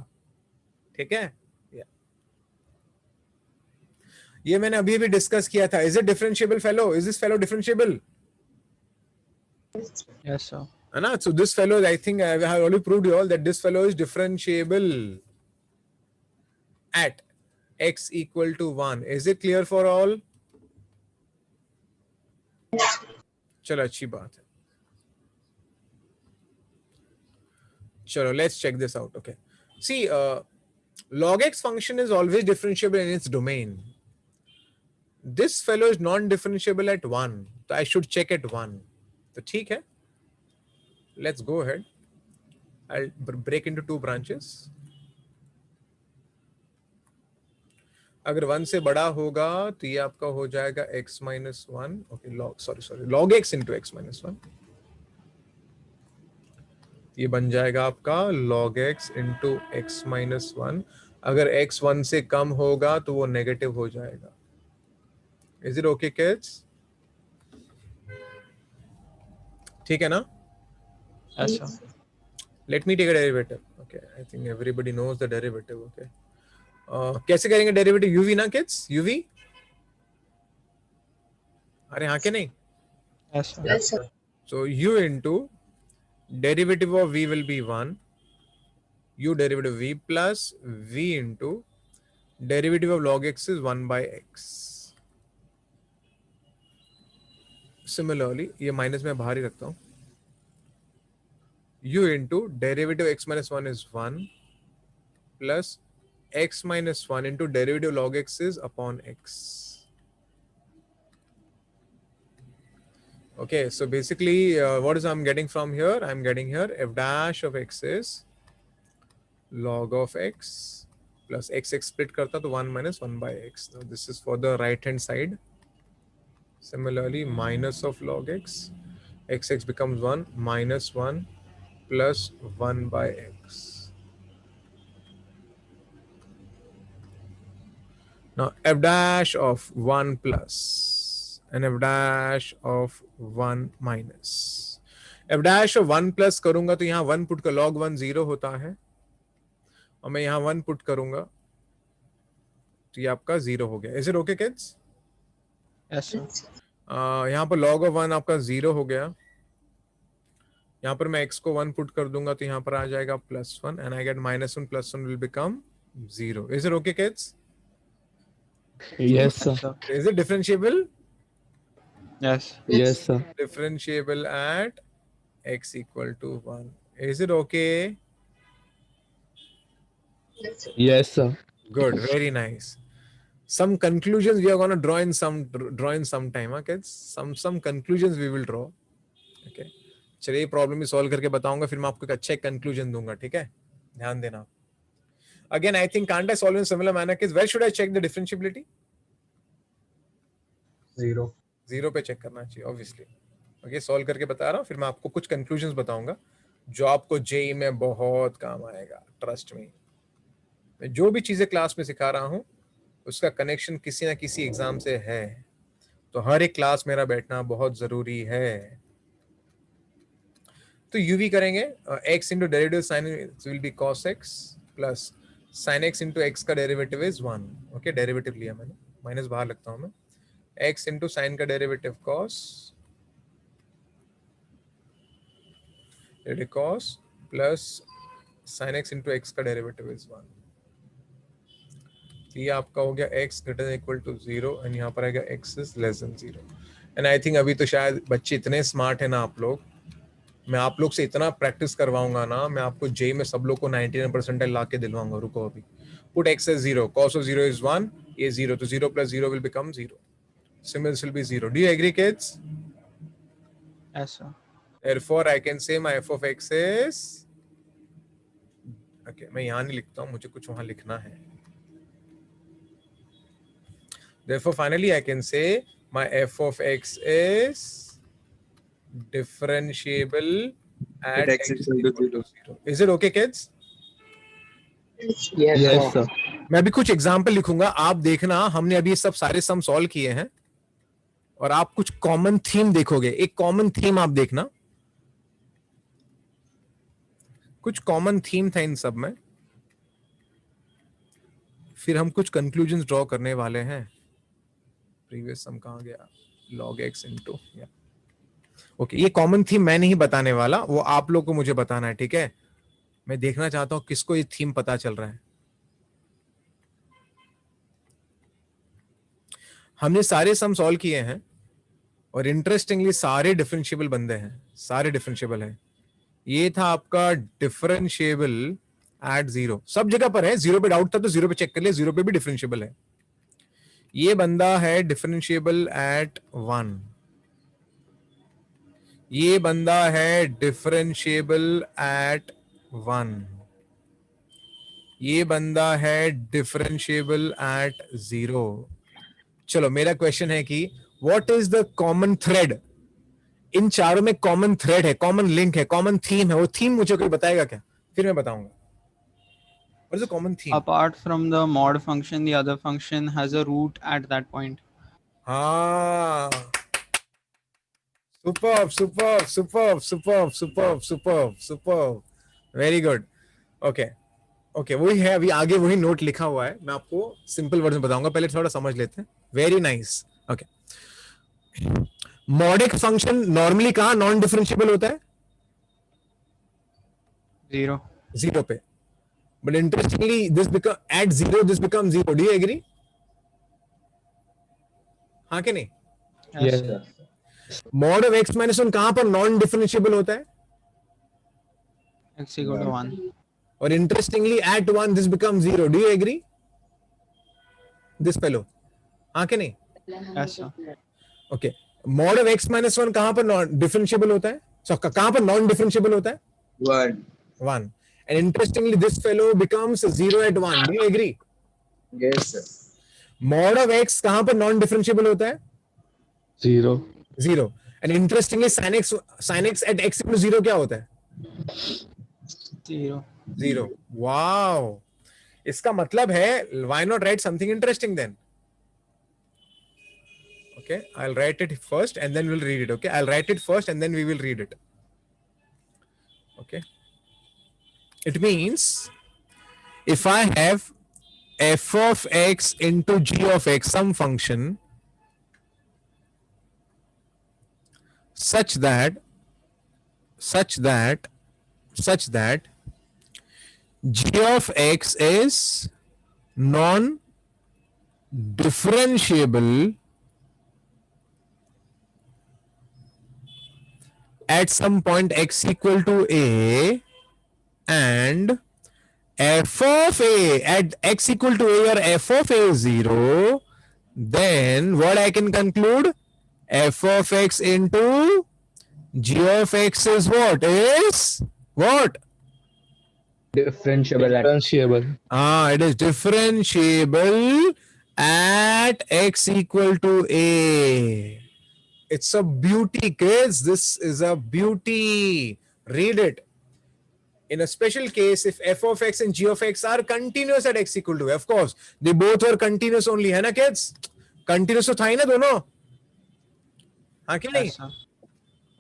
Speaker 1: ठीक है? Yeah. ये मैंने अभी भी डिस्कस किया था. Is it differentiable, fellow? Is this fellow differentiable?
Speaker 3: Yes, sir.
Speaker 1: Anna, so this fellow, I think I have already proved you all that this fellow is differentiable at x equal to 1. Is it clear for all? चलो अच्छी बात है. चलो, let's check this out. Okay. See, log x function is always differentiable in its domain. This fellow is non-differentiable at 1. So I should check at 1. So ठीक है. Let's go ahead. I'll break into two branches. अगर 1 से बड़ा होगा तो ये आपका हो जाएगा x minus 1. Okay, log x into x minus 1. ये बन जाएगा आपका log x into x minus 1. अगर x 1 से कम होगा तो वो नेगेटिव हो जाएगा. Is it okay, kids? ठीक है ना?
Speaker 3: Yes, sir.
Speaker 1: Let me take a derivative. Okay, I think everybody knows the derivative. Okay. कैसे करेंगे derivative? UV ना kids? UV? अरे हाँ के नहीं?
Speaker 3: Yes, sir.
Speaker 2: Yes, sir.
Speaker 1: So u into derivative of v will be 1. U derivative v plus v into derivative of log x is 1 by x. Similarly, ये minus में बाहर ही रखता हूँ. U into derivative x minus 1 is 1 plus x minus 1 into derivative log x is upon x. Okay, so basically what is I'm getting from here? I'm getting here f dash of x is log of x plus x split karta to 1 minus 1 by x. Now this is for the right hand side. Similarly, minus of log x, x becomes 1 minus 1 plus 1 by x. Now f dash of 1 plus and f dash of 1 minus. f dash of 1 plus करूंगा तो यहाँ 1 put का log 1 0 होता है और मैं यहाँ 1 put करूंगा तो ये आपका 0 हो गया. Is it okay, kids?
Speaker 3: Yes, sir.
Speaker 1: यहाँ पर log of 1 आपका 0 हो गया. यहाँ पर मैं x को 1 पुट कर दूंगा तो यहाँ पर आ जाएगा +1 and I get -1 + 1 will become 0. Is it okay, kids?
Speaker 4: Yes, sir.
Speaker 3: Yes, sir.
Speaker 1: Is it differentiable?
Speaker 3: Yes.
Speaker 4: Yes, sir.
Speaker 1: Differentiable at x equal to 1. Is it okay?
Speaker 4: Yes, sir.
Speaker 1: Good, very nice. Some conclusions we are going to draw in some time, huh, kids? Some conclusions we will draw. Okay. चलिए problem भी solve करके बताऊंगा फिर मैं आपको एक अच्छा conclusion दूंगा. ठीक है, ध्यान देना. Again, I think can't I solve in similar manner, kids? Where should I check the differentiability?
Speaker 2: 0.
Speaker 1: 0 पे चेक करना चाहिए obviously. Okay, सॉल्व करके बता रहा हूँ फिर मैं आपको कुछ कंक्लूजन्स बताऊंगा जो आपको जेई में बहुत काम आएगा. ट्रस्ट मी, मैं जो भी चीजें क्लास में सिखा रहा हूँ उसका कनेक्शन किसी ना किसी एग्जाम से है, तो हर एक क्लास मेरा बैठना बहुत जरूरी है. तो यूवी करेंगे x into derivative sine will be cos x plus sine x into x का डेरिवेटिव इज 1. ओके, डेरिवेटिव लिया मैंने, माइनस बाहर लगता हूं मैं. x इंटू साइन का derivative cos plus sine x into x का डेरिवेटिव इज 1. ये आपका हो गया x greater than equal to 0 and यहाँ पर आएगा x is less than 0. And I think अभी तो शायद बच्चे इतने स्मार्ट है ना आप लोग, मैं आप लोग से इतना प्रैक्टिस करवाऊंगा ना, मैं आपको जे में सब लोग को 99 परसेंटाइल ला के दिलवाऊंगा. रुको अभी. Put x as 0, cos of 0 is 1, ये 0, तो 0 plus 0 will become 0. Similar will be 0. Do you agree, kids?
Speaker 3: Yes, sir.
Speaker 1: Therefore, I can say my f of x is okay. मैं यहाँ नहीं लिखता हूँ, मुझे कुछ वहाँ लिखना है. Therefore, finally, I can say my f of x is differentiable at x equal to 0. Is it okay, kids?
Speaker 4: Yes, sir.
Speaker 1: मैं अभी कुछ एग्जाम्पल लिखूंगा, आप देखना. हमने अभी सब सारे सम सॉल्व किए हैं और आप कुछ कॉमन थीम देखोगे. एक कॉमन थीम आप देखना, कुछ कॉमन थीम था इन सब में. फिर हम कुछ कंक्लूजन्स ड्रॉ करने वाले हैं. प्रीवियस सम कहाँ गया? log x into okay. ये कॉमन थीम मैं नहीं बताने वाला, वो आप लोग को मुझे बताना है, ठीक है? मैं देखना चाहता हूं किसको ये थीम पता चल रहा है. हमने सारे सम सॉल्व किए हैं और इंटरेस्टिंगली सारे डिफरेंशिएबल बंदे हैं, सारे डिफरेंशिएबल हैं. ये था आपका डिफरेंशिएबल एट 0. सब जगह पर है. 0 पे डाउट था तो 0 पे चेक कर लिया, 0 पे भी डिफरेंशिएबल है. ये बंदा है डिफरेंशिएबल एट 1. ये बंदा है डिफरेंशिएबल एट 1. ये बंदा है डिफरेंशिएबल एट 0. चलो, मेरा क्वेश्चन है कि what is the common thread? इन चारों में कॉमन थ्रेड है, कॉमन लिंक है, कॉमन थीम है. वो थीम मुझे कोई बताएगा क्या? फिर मैं बताऊंगा. What is the common theme?
Speaker 3: Apart from the mod function, the other function has a root at that point.
Speaker 1: हाँ, superb, superb, superb, superb, superb, superb, superb. Very good. Okay. Okay, वही है. अभी आगे वही नोट लिखा हुआ है. मैं आपको सिंपल वर्ड में बताऊंगा, पहले थोड़ा समझ लेते हैं. Very nice. ओके. मॉडिक फंक्शन नॉर्मली कहां नॉन डिफरेंशिएबल होता है?
Speaker 3: 0.
Speaker 1: 0 पे. But interestingly this become at 0, this become 0. Do you agree? हाँ कि नहीं?
Speaker 3: Yes,
Speaker 4: Yes.
Speaker 3: sir.
Speaker 1: Mod of x minus 1 कहां पर नॉन डिफरेंशिएबल होता है?
Speaker 3: X equal to 1.
Speaker 1: और interestingly at 1 this become 0. Do you agree? This fellow. हाँ कि नहीं?
Speaker 3: Yes, sir.
Speaker 1: Okay. Mod of x minus 1 कहां पर नॉन डिफरेंशिएबल होता है? सो कहां पर नॉन डिफरेंशिएबल होता है? 1. And interestingly, this fellow becomes 0 at 1. Do you agree?
Speaker 7: Yes, sir.
Speaker 1: Mod of x कहां पर नॉन डिफरेंशिएबल होता है?
Speaker 4: 0.
Speaker 1: 0. And interestingly, sin x at x equal to 0 क्या होता है?
Speaker 3: 0.
Speaker 1: 0. Wow. इसका मतलब है, why not write something interesting then? Okay, I'll write it first and then we'll read it. Okay, I'll write it first and then we will read it. Okay. It means if I have f of x into g of x, some function such that g of x is non-differentiable at some point x equal to a, and f of a at x equal to a or f of a is 0, then what I can conclude? F of x into g of x is what? Is what?
Speaker 7: Differentiable at
Speaker 4: Differentiable.
Speaker 1: It is differentiable at x equal to a. It's a beauty, kids. This is a beauty. Read it. In a special case, if f of x and g of x are continuous at x equal to a, of course, they both were continuous only, है ना kids? Continuous तो था ही ना दोनों? हाँ कि नहीं?
Speaker 3: Yes, sir.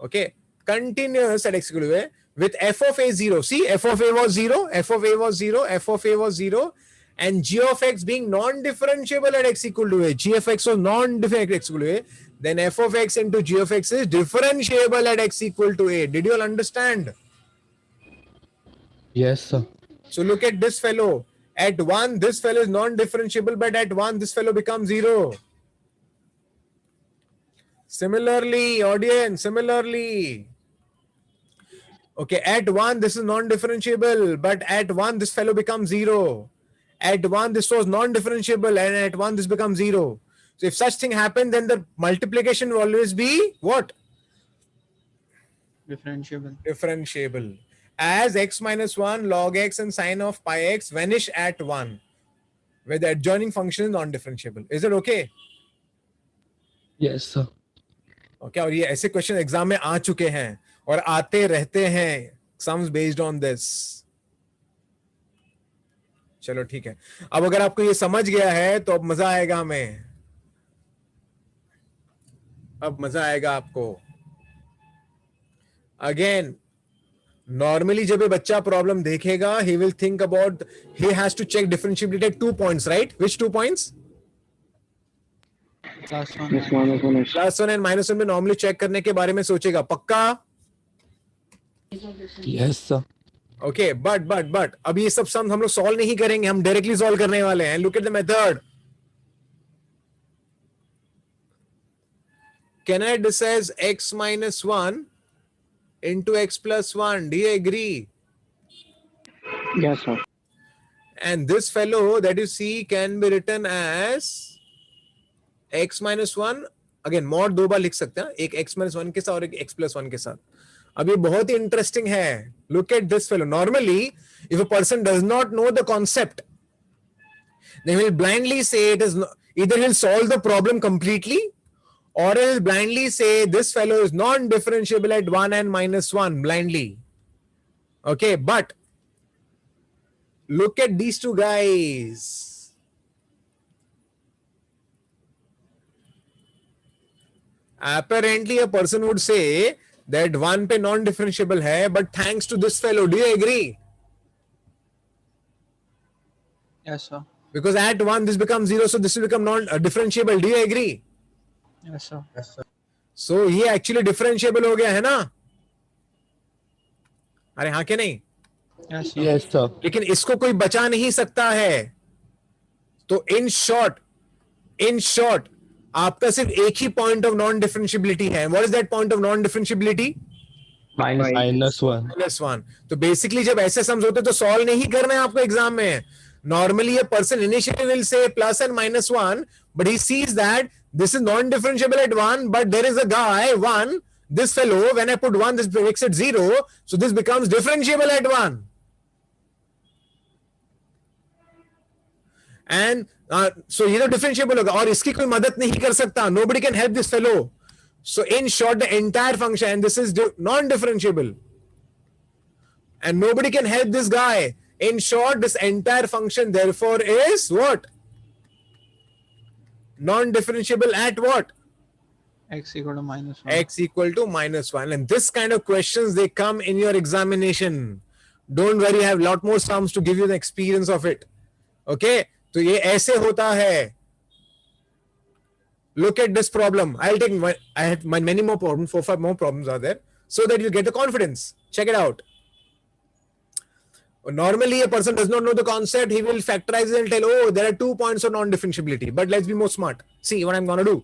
Speaker 1: Okay, continuous at x equal to a with f of a 0. See, f of a was 0, f of a was 0, f of a was 0, and g of x being non-differentiable at x equal to a. G of x was non-differentiable at x equal to a. Then f of x into g of x is differentiable at x equal to a. Did you all understand?
Speaker 4: Yes, sir.
Speaker 1: So look at this fellow. At 1, this fellow is non-differentiable, but at 1, this fellow becomes 0. Similarly, audience, similarly. Okay, at 1, this is non-differentiable, but at 1, this fellow becomes 0. At 1, this was non-differentiable, and at 1, this becomes 0. So if such thing happened, then the multiplication will always be what?
Speaker 3: Differentiable.
Speaker 1: Differentiable. As x minus 1 log x and sine of pi x vanish at 1, where the adjoining function is non-differentiable. Is it okay?
Speaker 4: Yes, sir.
Speaker 1: Okay, और ये ऐसे question exam में आ चुके हैं और आते रहते हैं सम्स बेस्ड ऑन दिस. चलो ठीक है. अब अगर आपको ये समझ गया है तो अब मजा आएगा हमें. अब मजा आएगा आपको. अगेन नॉर्मली जब ये बच्चा प्रॉब्लम देखेगा he will think about he has to check differentiability at 2 points, right? Which 2 points? Plus 1 and minus 1 में नॉर्मली चेक करने के बारे में सोचेगा. पक्का?
Speaker 4: Yes, sir.
Speaker 1: ओके, बट अब ये सब सम हम लोग सॉल्व नहीं करेंगे, हम डायरेक्टली सॉल्व करने वाले हैं. Look at the method. Can I this as x minus 1 into x plus 1? Do you agree?
Speaker 7: Yes, sir.
Speaker 1: And this fellow that you see can be written as x minus 1. Again mod दो बार लिख सकते हैं, एक x minus 1 के साथ और एक x plus 1 के साथ. अब ये बहुत ही इंटरेस्टिंग है. Look at this fellow. Normally if a person does not know the concept, they will blindly say it is either he'll solve the problem completely or he'll blindly say this fellow is non-differentiable at 1 and minus 1 blindly. Okay, but look at these two guys. Apparently a person would say that 1 पे non-differentiable है, but thanks to this fellow. Do you agree?
Speaker 3: Yes, sir.
Speaker 1: Because at 1 this becomes 0, so this will become non-differentiable. Do you agree?
Speaker 3: Yes, sir.
Speaker 2: Yes, sir.
Speaker 1: So ये actually differentiable हो गया है ना? अरे हाँ के नहीं?
Speaker 3: Yes, sir.
Speaker 4: Yes, sir.
Speaker 1: लेकिन इसको कोई बचा नहीं सकता है. तो in short आपका सिर्फ एक ही पॉइंट ऑफ नॉन डिफरेंशियबिलिटी है. What is that point of non differentiability?
Speaker 4: -1.
Speaker 1: -1. तो बेसिकली जब ऐसे सम्स होते तो सॉल्व नहीं करना है आपको एग्जाम में. Normally a person initially will say plus and minus 1, but he sees that this is non-differentiable at 1, but there is a guy 1, this fellow, when I put 1 this makes it 0, so this becomes differentiable at 1. And so ये तो differentiable होगा और इसकी कोई मदद नहीं कर सकता. Nobody can help this fellow. So in short the entire function, and this is non-differentiable, and nobody can help this guy. In short, this entire function therefore is what? Non-differentiable at what?
Speaker 3: X equal to -1.
Speaker 1: X equal to -1. And this kind of questions, they come in your examination. Don't worry, I have a lot more sums to give you the experience of it. Okay? तो ये ऐसे होता है. Look at this problem. I had many more problems, 4-5 more problems are there, so that you get the confidence. Check it out. Normally a person does not know the concept, he will factorize it and tell, oh, there are 2 points of non-differentiability. But let's be more smart. See what I'm going to do.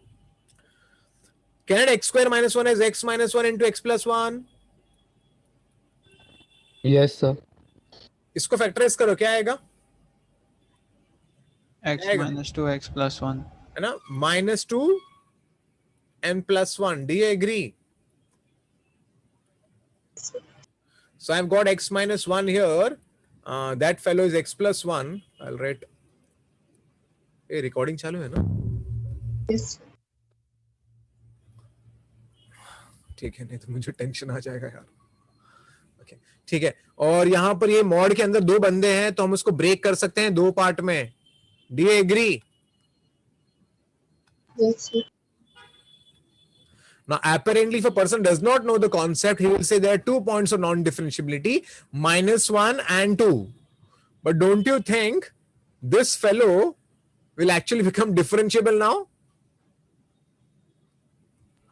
Speaker 1: Can I x square minus 1 as x minus 1 into x plus 1?
Speaker 4: Yes, sir.
Speaker 1: इसको factorize करो, क्या आएगा?
Speaker 3: X minus 2 x plus 1.
Speaker 1: है ना? Minus 2 and plus 1. Do you agree? So I've got x minus 1 here. That fellow is x plus 1. I'll write. Hey, recording चालू है ना?
Speaker 8: Yes.
Speaker 1: ठीक है, नहीं तो मुझे टेंशन आ जाएगा यार. ओके, ठीक है. और यहाँ पर ये मॉड के अंदर 2 बंदे हैं तो हम उसको ब्रेक कर सकते हैं 2 पार्ट में. Do you agree?
Speaker 8: Yes, sir.
Speaker 1: Now, apparently, if a person does not know the concept, he will say there are 2 points of non-differentiability, -1 and 2. But don't you think this fellow will actually become differentiable now?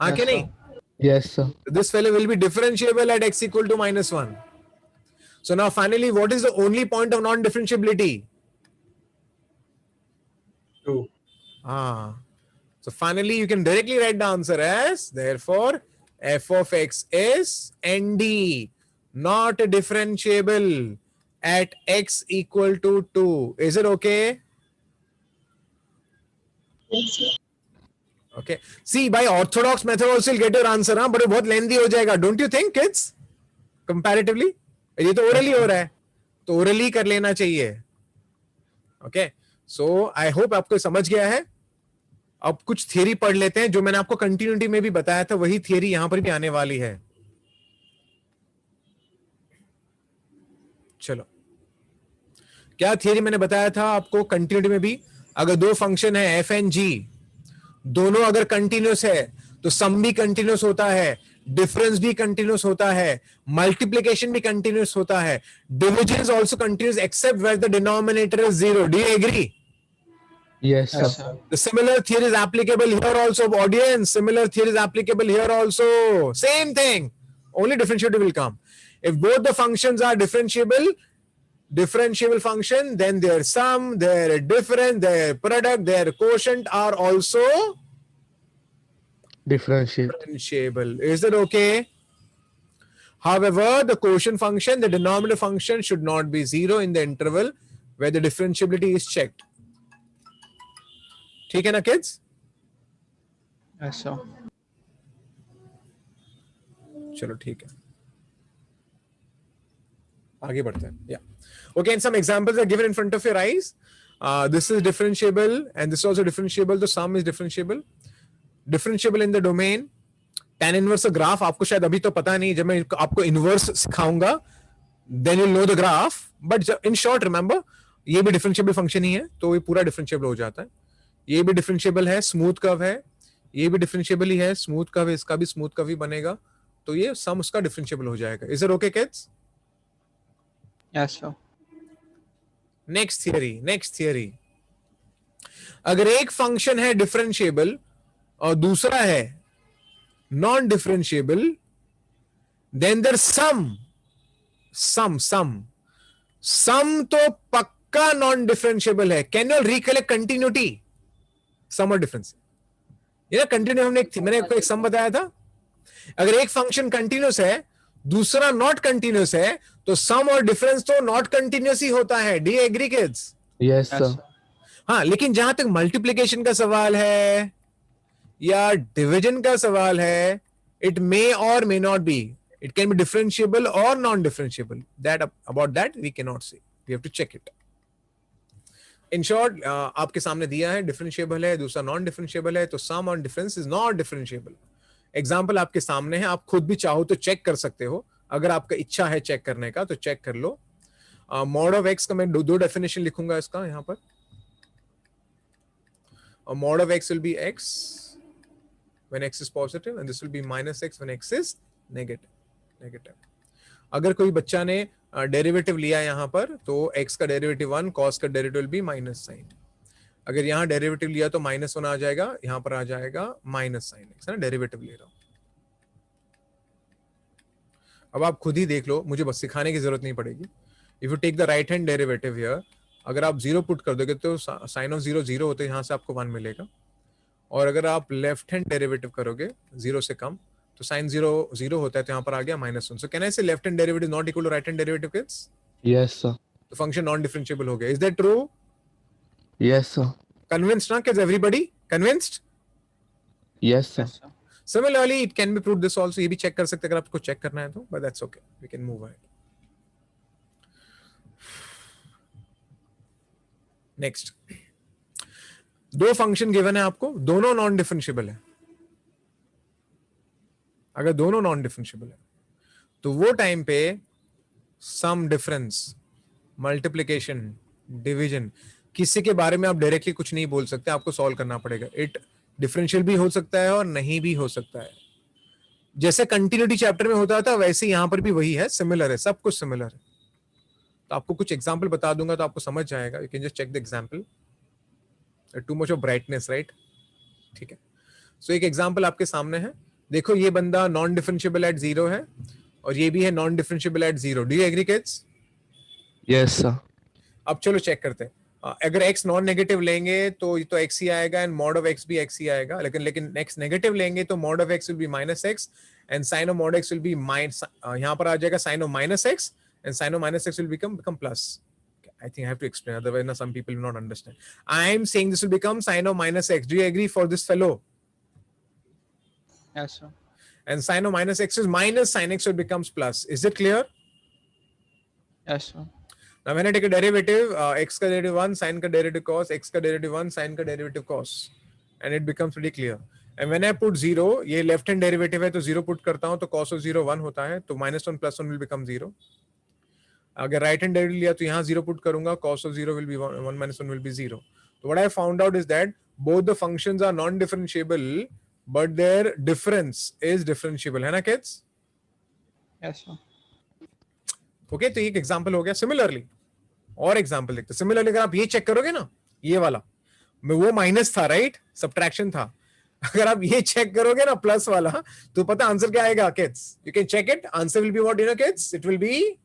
Speaker 1: हाँ
Speaker 3: Yes,
Speaker 1: कि नहीं?
Speaker 3: sir.
Speaker 4: Yes, sir.
Speaker 1: This fellow will be differentiable at x equal to -1. So now finally, what is the only point of non-differentiability?
Speaker 2: 2.
Speaker 1: So finally, you can directly write the answer as, therefore, f of x is ND, not differentiable at x equal to 2. Is it okay?
Speaker 8: Yes, sir.
Speaker 1: Okay, see, by orthodox method also you'll get your answer, हाँ, but वो बहुत lengthy हो जाएगा. Don't you think, kids? Comparatively, ये तो orally हो रहा है, तो orally कर लेना चाहिए. Okay, so I hope आपको समझ गया है. अब कुछ थियरी पढ़ लेते हैं. जो मैंने आपको कंटिन्यूटी में भी बताया था वही थियरी यहां पर भी आने वाली है. चलो, क्या थियरी मैंने बताया था आपको कंटिन्यूटी में भी? अगर दो फंक्शन है एफ एंड जी, दोनों अगर कंटिन्यूस है तो सम भी कंटिन्यूस होता है, डिफरेंस भी कंटिन्यूस होता है, मल्टीप्लिकेशन भी कंटिन्यूस होता है, division is also continuous except where the denominator is zero. Do you agree?
Speaker 4: Yes, sir.
Speaker 1: The similar theory is applicable here also, audience. Similar theory is applicable here also. Same thing. Only differentiability will come. If both the functions are differentiable function, then their sum, their difference, their product, their quotient are also
Speaker 4: Differentiate.
Speaker 1: differentiable. Is that okay? However, the quotient function, the denominator function should not be zero in the interval where the differentiability is checked. ठीक है ना kids?
Speaker 3: Yes, sir.
Speaker 1: चलो ठीक है, आगे बढ़ते हैं. Yeah. Okay, and some examples are given in front of your eyes. This is differentiable and this is also differentiable. The sum is differentiable. Differentiable in the domain. Tan inverse का graph आपको शायद अभी तो पता नहीं, जब मैं आपको इनवर्स सिखाऊंगा then you'll know the graph. But in short remember, ये भी differentiable function ही है, तो ये पूरा differentiable हो जाता है. ये भी डिफरेंशिएबल है, स्मूथ कर्व है. ये भी डिफरेंशिएबल ही है, स्मूथ कर्व है, इसका भी स्मूथ कर्व ही बनेगा, तो ये सम उसका डिफरेंशिएबल हो जाएगा. Is it okay kids?
Speaker 3: Yes, sir.
Speaker 1: Next theory. अगर एक फंक्शन है डिफरेंशिएबल और दूसरा है non differentiable, then there sum तो पक्का नॉन डिफरेंशिएबल है. Can you recollect continuity? Sum और डिफरेंस, ये ना कंटिन्यू. मैंने एक सम बताया था. अगर एक फंक्शन कंटिन्यूस है दूसरा नॉट कंटिन्यूस है तो सम और डिफरेंस तो नॉट कंटिन्यूस ही होता है. Do you agree kids?
Speaker 4: Yes, sir.
Speaker 1: हाँ, लेकिन जहां तक मल्टीप्लिकेशन का सवाल है या डिवीजन का सवाल है, इट मे और may not be. It can be differentiable और non differentiable. That about that we can not say. We have to check it. In short, आपके सामने दिया है डिफरेंशिएबल है, दूसरा नॉन डिफरेंशिएबल है, तो सम और difference is not differentiable. Example आपके सामने है, आप खुद भी चाहो तो चेक कर सकते हो. अगर आपका इच्छा है चेक करने का तो चेक कर लो. मॉड ऑफ एक्स का मैं दो डेफिनेशन लिखूंगा इसका यहां पर. Mod of x will be x when x is positive and this will be minus x when x is negative. अगर कोई बच्चा ने डेरिवेटिव लिया यहां पर, तो x का डेरिवेटिव 1, cos का derivative will be minus sine. अगर यहां डेरिवेटिव लिया तो -1 आ जाएगा, यहां पर आ जाएगा माइनस साइन x, है ना, डेरिवेटिव ले रहा हूं. अब आप खुद ही देख लो, मुझे बस सिखाने की जरूरत नहीं पड़ेगी. If you take the right hand derivative here, अगर आप 0 पुट कर दोगे तो साइन ऑफ 0 0 होते, यहां से आपको 1 मिलेगा. और अगर आप लेफ्ट हैंड डेरिवेटिव करोगे 0 से कम, तो साइन 0 0 होता है, तो यहां पर आ गया -1. सो can I say left hand derivative not equal to right hand derivative kids?
Speaker 4: Yes, sir.
Speaker 1: तो फंक्शन नॉन डिफरेंशिएबल हो गया. Is that true?
Speaker 4: Yes, sir.
Speaker 1: Convinced ना kids? Everybody convinced?
Speaker 4: Yes, sir.
Speaker 3: Yes, sir.
Speaker 1: Similarly, it can be proved this also. ये भी check कर सकते हैं अगर आपको चेक करना है तो, but that's okay. We can move ahead. Next, दो फंक्शन गिवन है आपको, दोनों नॉन डिफरेंशिएबल है. अगर दोनों नॉन डिफरेंशिएबल है तो वो टाइम पे सम, डिफरेंस, मल्टीप्लिकेशन, डिवीजन, किसी के बारे में आप डायरेक्टली कुछ नहीं बोल सकते, आपको सॉल्व करना पड़ेगा. इट डिफरेंशियल भी हो सकता है और नहीं भी हो सकता है. जैसे कंटिन्यूटी चैप्टर में होता था वैसे यहां पर भी वही है, सिमिलर है, सब कुछ सिमिलर है. तो आपको कुछ एग्जांपल बता दूंगा तो आपको समझ जाएगा. You can just check the example. Too much of brightness, right? ठीक है. सो एक एग्जांपल आपके सामने है. देखो, ये बंदा नॉन डिफरेंशिएबल एट 0 है और ये भी है non differentiable at 0. Do you agree kids?
Speaker 4: Yes, sir.
Speaker 1: अब चलो चेक करते हैं. अगर x नॉन नेगेटिव लेंगे तो x ही आएगा एंड मॉड ऑफ x भी x ही आएगा. लेकिन x नेगेटिव लेंगे तो mod of x will be -x and sine of mod x will be यहां पर आ जाएगा sine of -x and sin of -x will become plus. I think I have to explain, otherwise some people will not understand. I am saying this will become sin of -x. Do you agree for this fellow?
Speaker 3: Yes, sir.
Speaker 1: And sin of minus x is minus sin x, so it becomes plus. Is it clear?
Speaker 3: Yes, sir.
Speaker 1: Now when I take a derivative, x ka derivative 1, sin ka derivative cos, x ka derivative 1, sin ka derivative cos, and it becomes pretty clear. And when I put 0, ये left hand derivative है तो 0 put करता हूँ तो cos of 0 1 होता है, तो -1 + 1 will become 0. अगर right hand derivative लिया तो यहाँ 0 put करूंगा, cos of 0 will be 1 - 1 will be 0. So what I found out is that both the functions are non-differentiable, but their difference is differentiable, है ना kids?
Speaker 3: Yes, sir.
Speaker 1: Okay, तो एक example हो गया. सिमिलरली और एग्जांपल देखते हैं. सिमिलरली अगर आप ये चेक करोगे ना, ये वाला में वो माइनस था, राइट, सब्ट्रैक्शन था. अगर आप ये चेक करोगे ना प्लस वाला, तो पता आंसर क्या आएगा किड्स? You can check it. Answer will be what, you know kids? It will be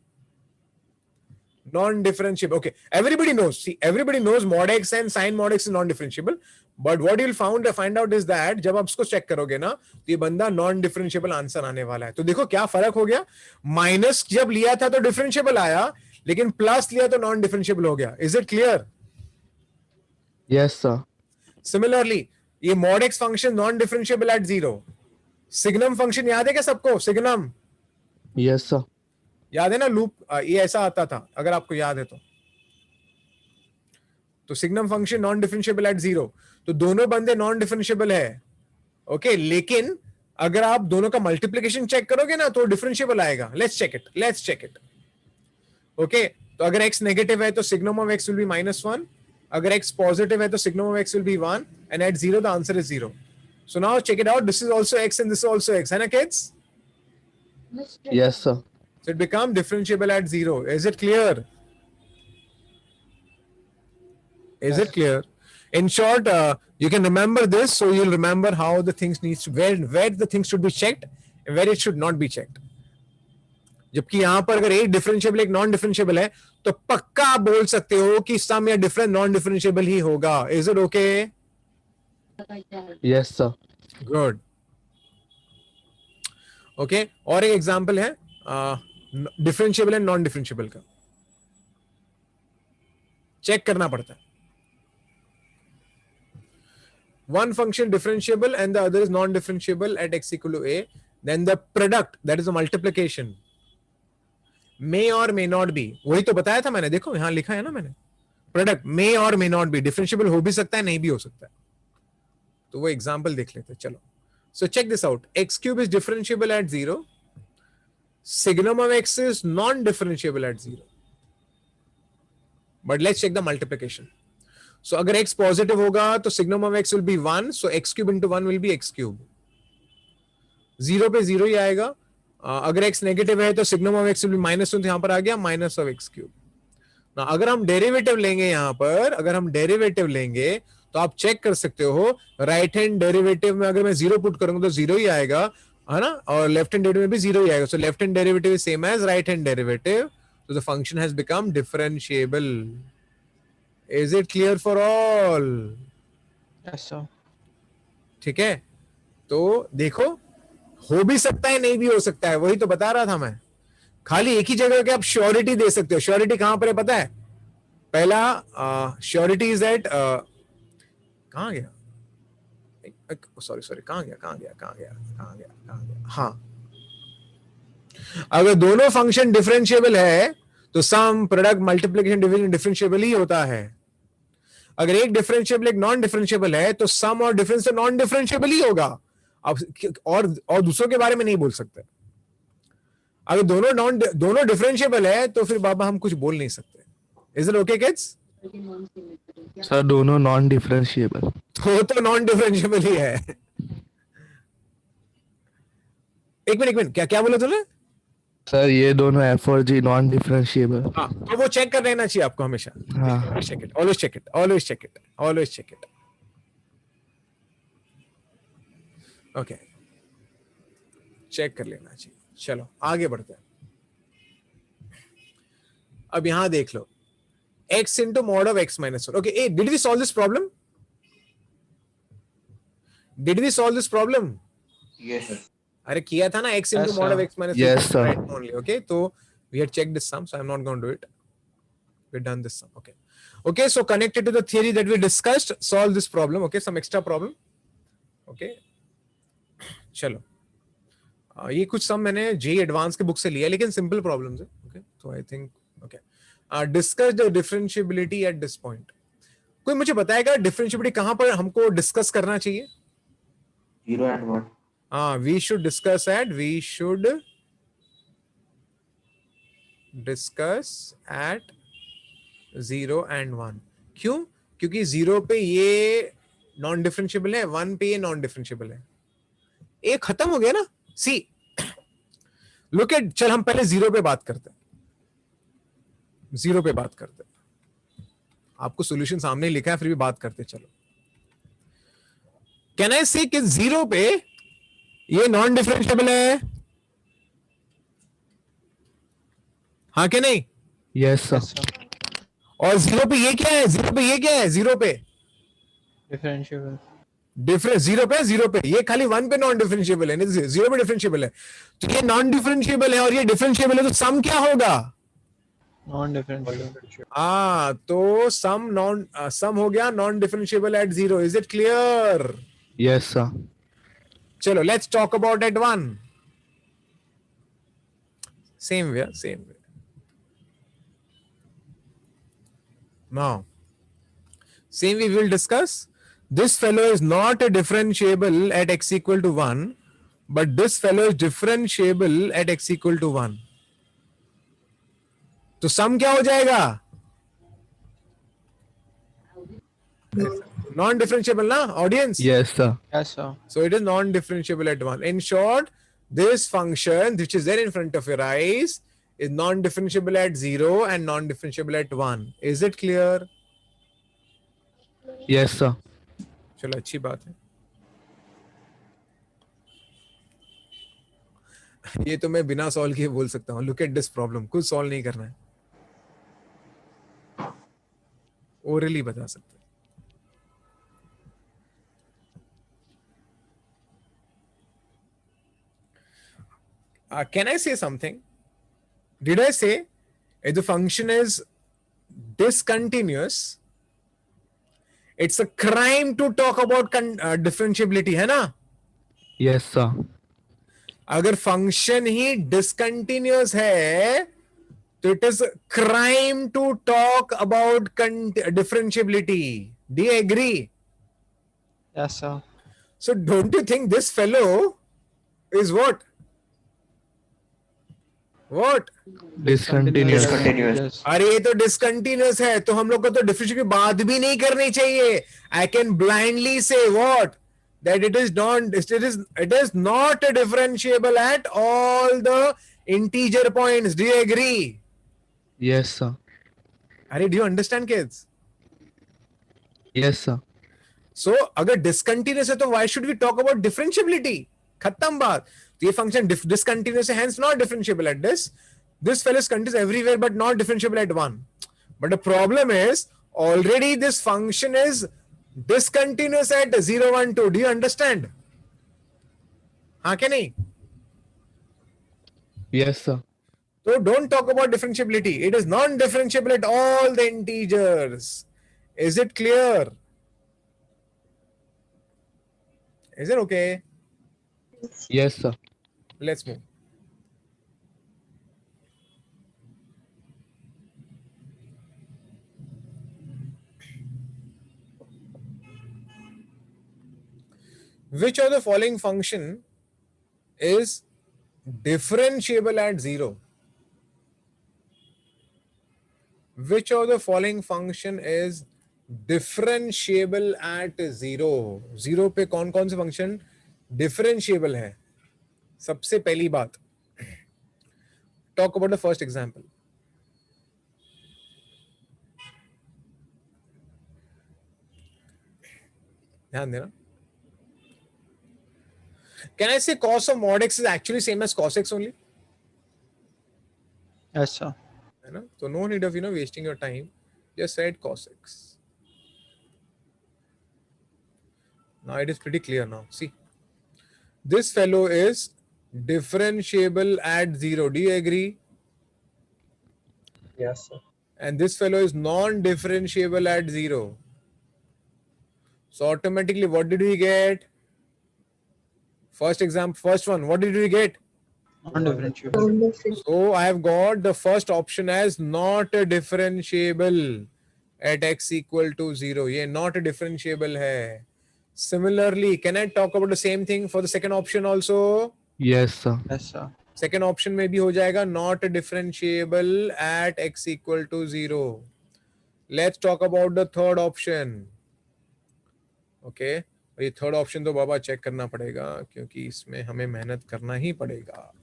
Speaker 1: non-differentiable. Okay, everybody knows. See, everybody knows mod x and sin mod x is non-differentiable. But what you'll find out is that जब आप इसको check करोगे ना, तो ये बंदा non-differentiable answer आने वाला है. तो देखो क्या फर्क हो गया. माइनस जब लिया था तो डिफरेंशिएबल आया, लेकिन प्लस लिया तो non-differentiable हो गया. Is it clear?
Speaker 4: Yes, sir.
Speaker 1: Similarly, ये mod x function non-differentiable at 0. Signum function याद है क्या सबको? Signum
Speaker 4: Yes, sir.
Speaker 1: याद है ना? लूप ये ऐसा आता था, अगर आपको याद है तो signum function non differentiable at 0. तो दोनों बंदे नॉन डिफरेंशिएबल है. ओके, लेकिन अगर आप दोनों का मल्टीप्लिकेशन चेक करोगे ना तो डिफरेंशिएबल आएगा. Let's check it. ओके, तो अगर x नेगेटिव है तो signum of x will be -1. अगर x पॉजिटिव है तो signum of x will be 1, and at 0 the answer is 0. So now check it out. This is also x and this is also x, है ना kids?
Speaker 4: Yes, sir.
Speaker 1: So it becomes differentiable at 0. Is it clear? Is it clear? In short, you can remember this, so you'll remember how the things needs to, where the things should be checked and where it should not be checked. जबकि यहाँ पर अगर एक differentiable एक non differentiable है तो पक्का आप बोल सकते हो कि सम या डिफरेंट नॉन डिफरेंशिएबल ही होगा. Is it okay?
Speaker 4: Yes, sir.
Speaker 1: Good. Okay. और एक एग्जांपल है डिफरेंशिएबल एंड नॉन डिफरेंशिएबल का. चेक करना पड़ता है. One function differentiable and the other is non-differentiable at x equal to a. Then the product, that is the multiplication, may or may not be. वही तो बताया था मैंने. देखो यहां लिखा है ना मैंने. Product may or may not be. Differentiable हो भी सकता है, नहीं भी हो सकता है. तो वो एग्जांपल देख लेते हैं. चलो. So check this out. X cube is differentiable at 0. Signum of x is non-differentiable at 0. But let's check the multiplication. So अगर x positive होगा तो signum of x will be 1. So x cube into 1 will be x cube. 0 पे 0 ही आएगा. अगर x negative है तो signum of x will be -1, तो यहाँ पर आ गया minus of x cube. Now अगर हम डेरिवेटिव लेंगे यहाँ पर, अगर हम डेरिवेटिव लेंगे तो आप चेक कर सकते हो. राइट हैंड डेरिवेटिव में अगर मैं 0 पुट करूंगा तो 0 ही आएगा, है ना, और लेफ्ट हैंड डेरिवेटिव में भी 0 ही आएगा. So left hand derivative is same as right hand derivative. So the function has become differentiable. Is it clear for all?
Speaker 3: Yes, sir.
Speaker 1: ठीक है. तो देखो, हो भी सकता है, नहीं भी हो सकता है. वही तो बता रहा था मैं. खाली एक ही जगह के आप श्योरिटी दे सकते हो. श्योरिटी कहां पर है पता है? पहला श्योरिटी इज एट कहां गया? सॉरी कहां गया? हाँ, अगर दोनों फंक्शन डिफरेंशिएबल है तो सम, प्रोडक्ट, मल्टीप्लिकेशन, डिवीजन डिफरेंशिएबल ही होता है. अगर एक डिफरेंशिएबल एक नॉन डिफरेंशिएबल है तो सम और डिफरेंस तो नॉन डिफरेंशिएबल ही होगा. अब और दूसरों के बारे में नहीं बोल सकते. अगर दोनों डिफरेंशिएबल है तो फिर बाबा हम कुछ बोल नहीं सकते. Is it okay kids?
Speaker 4: Sir, दोनों non-differentiable.
Speaker 1: तो नॉन डिफरेंशिएबल ही है. एक मिनट, क्या बोला तूने?
Speaker 4: Sir, ये दोनों f और g non-differentiable.
Speaker 1: हाँ, तो वो चेक कर लेना चाहिए आपको हमेशा.
Speaker 4: हाँ.
Speaker 1: Always check it. Okay. Check कर लेना चाहिए. चलो आगे बढ़ते हैं. अब यहां देख लो. x into mod of x minus 1. Okay, hey, did we solve this problem?
Speaker 8: Yes, sir.
Speaker 1: अरे किया था ना, x into
Speaker 3: Yes,
Speaker 1: mod of
Speaker 3: sir.
Speaker 1: x minus 1.
Speaker 4: Yes, sir.
Speaker 1: Right only. Okay, so we had checked this sum, so I'm not going to do it. We've done this sum. Okay, so connected to the theory that we discussed, solve this problem. Okay, some extra problem. Okay, चलो ये कुछ सम मैंने JEE advance के book से लिया लेकिन simple problems है. Okay तो I think okay discuss the differentiability at this point. कोई मुझे बताएगा डिफरेंशिएबिलिटी कहां पर हमको डिस्कस करना चाहिए?
Speaker 8: 0 and 1.
Speaker 1: we should discuss at 0 and 1. क्यों? क्योंकि 0 पे ये नॉन डिफरेंशिएबल है, 1 पे ये नॉन डिफरेंशिएबल है. ये खत्म हो गया ना. सी लुक एट, चल हम पहले 0 पे बात करते हैं. 0 पे बात करते हैं. आपको सॉल्यूशन सामने लिखा है फिर भी बात करते. चलो कैन आई से कि 0 पे ये नॉन डिफरेंशिएबल है? हाँ कि नहीं?
Speaker 4: Yes, sir.
Speaker 3: Yes, sir.
Speaker 1: और 0 पे ये क्या है? 0 पे ये क्या है? 0 पे
Speaker 3: Differentiable.
Speaker 1: डिफरेंस 0 पे ये खाली 1 पे नॉन डिफरेंशिएबल है, 0 पे डिफरेंशिएबल है. तो ये नॉन डिफरेंशिएबल है और ये डिफरेंशिएबल है, तो सम क्या होगा?
Speaker 3: Non-differentiable.
Speaker 1: तो सम हो गया non differentiable at 0. Is it clear?
Speaker 4: Yes, sir.
Speaker 1: चलो let's talk about at 1. Same way. Now, same we will discuss. This fellow is not a differentiable at x equal to 1, but this fellow is differentiable at x equal to 1. तो sum क्या हो जाएगा? Non-differentiable ना audience?
Speaker 4: Yes, sir.
Speaker 3: Yes, sir.
Speaker 1: So it is non-differentiable at 1. In short, this function which is there in front of your eyes is non-differentiable at 0 and non-differentiable at 1. Is it clear?
Speaker 4: Yes, sir.
Speaker 1: चलो अच्छी बात है. ये तो मैं बिना solve किए बोल सकता हूँ. Look at this problem. कुछ सॉल्व नहीं करना है, ओरली बता सकते हैं. Can I say something? Did I say if the function is discontinuous, it's a crime to talk about differentiability, है ना?
Speaker 4: Yes, sir.
Speaker 1: अगर फंक्शन ही डिसकंटिन्यूअस है तो it is crime to talk about differentiability. Do you agree?
Speaker 3: Yes, sir.
Speaker 1: So don't you think this fellow is what? What?
Speaker 4: Discontinuous.
Speaker 3: Yes.
Speaker 1: अरे ये तो discontinuous है, तो हम लोग को तो डिफरेंशियल की बात भी नहीं करनी चाहिए. आई कैन ब्लाइंडली से what that it is not a differentiable at all the integer points. Do you agree?
Speaker 4: Yes, sir.
Speaker 1: अरे do you understand kids?
Speaker 4: Yes, sir.
Speaker 1: So अगर discontinuous है तो why should we talk about differentiability? खत्म बात. तो ये function discontinuous है, hence not differentiable at this. This fellow is continuous everywhere but not differentiable at 1. But the problem is already this function is discontinuous at 0, 1, 2. Do you understand? हाँ क्या नहीं?
Speaker 4: Yes, sir.
Speaker 1: So don't talk about differentiability. It is non-differentiable at all the integers. Is it clear? Is it okay?
Speaker 4: Yes, sir.
Speaker 1: Let's move. Which of the following function is differentiable at 0? Which of the following function is differentiable at 0? 0 पे कौन कौन से function differentiable है? सबसे पहली बात, talk about the first example. ध्यान देना. Can I say cos of mod x is actually same as cos x only?
Speaker 3: Yes, sir.
Speaker 1: है ना? So no need of wasting your time. Just write cos x. Now it is pretty clear now. See, this fellow is differentiable at 0. Do you agree?
Speaker 2: Yes, sir.
Speaker 1: And this fellow is non-differentiable at 0. So automatically what did we get? First one, what did we get?
Speaker 3: Non-differentiable.
Speaker 1: So I have got the first option as not differentiable at x equal to 0. ये not differentiable है. Similarly, can I talk about the same thing for the second option also?
Speaker 4: Yes, sir.
Speaker 3: Yes, sir.
Speaker 1: Second option में भी हो जाएगा not differentiable at x equal to 0. Let's talk about the third option. Okay, ये third option तो बाबा check करना पड़ेगा क्योंकि इसमें हमें मेहनत करना ही पड़ेगा.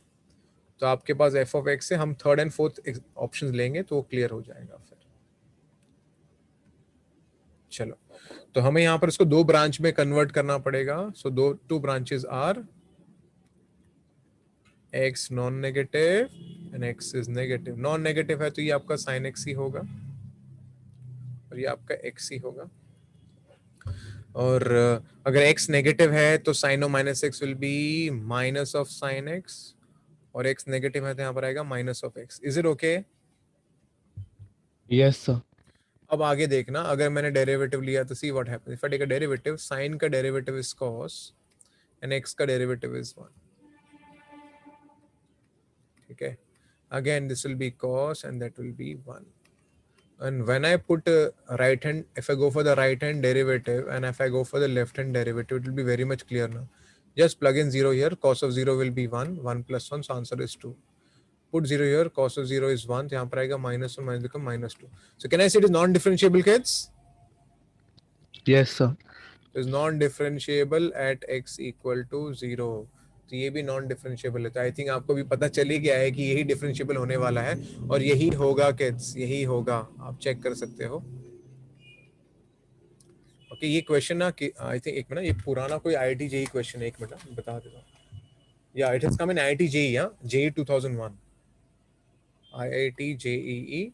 Speaker 1: तो आपके पास f of x से हम थर्ड एंड फोर्थ ऑप्शंस लेंगे तो वो क्लियर हो जाएगा फिर. चलो, तो हमें यहाँ पर इसको दो ब्रांच में कन्वर्ट करना पड़ेगा. So two branches are x non negative and x is negative. Non negative है तो ये आपका sin x ही होगा और ये आपका x ही होगा. और अगर x नेगेटिव है तो sin of minus x will be minus of sin x और x नेगेटिव है तो यहाँ पर आएगा minus of x. Is it okay?
Speaker 4: Yes, sir.
Speaker 1: अब आगे देखना, अगर मैंने डेरिवेटिव लिया तो see what happens if I take a derivative. sin का derivative is cos and x का डेरिवेटिव इज 1. ठीक है, again this will be cos and that will be 1. And when I put right hand, if I go for the right hand derivative and if I go for the left hand derivative, it will be very much clear now. Just plug in 0 here, cos of 0 will be 1, 1 plus 1, so answer is 2. Put 0 here, cos of 0 is 1, यहाँ पर आएगा minus 1, minus become minus 2. So can I say it is non-differentiable, kids?
Speaker 4: Yes, sir.
Speaker 1: It is non-differentiable at x equal to 0. तो ये भी non differentiable है. तो I think आपको भी पता चल ही गया है कि यही डिफरेंशिएबल होने वाला है और यही होगा किड्स, यही होगा. आप चेक कर सकते हो. ओके, ये क्वेश्चन ना कि आई थिंक एक मिनट, ये पुराना कोई आईआईटी जेईई क्वेश्चन है. एक मिनट बता देता हूँ. या it has come in IIT JEE, हां, जेईई 2001, आईआईटी जेईई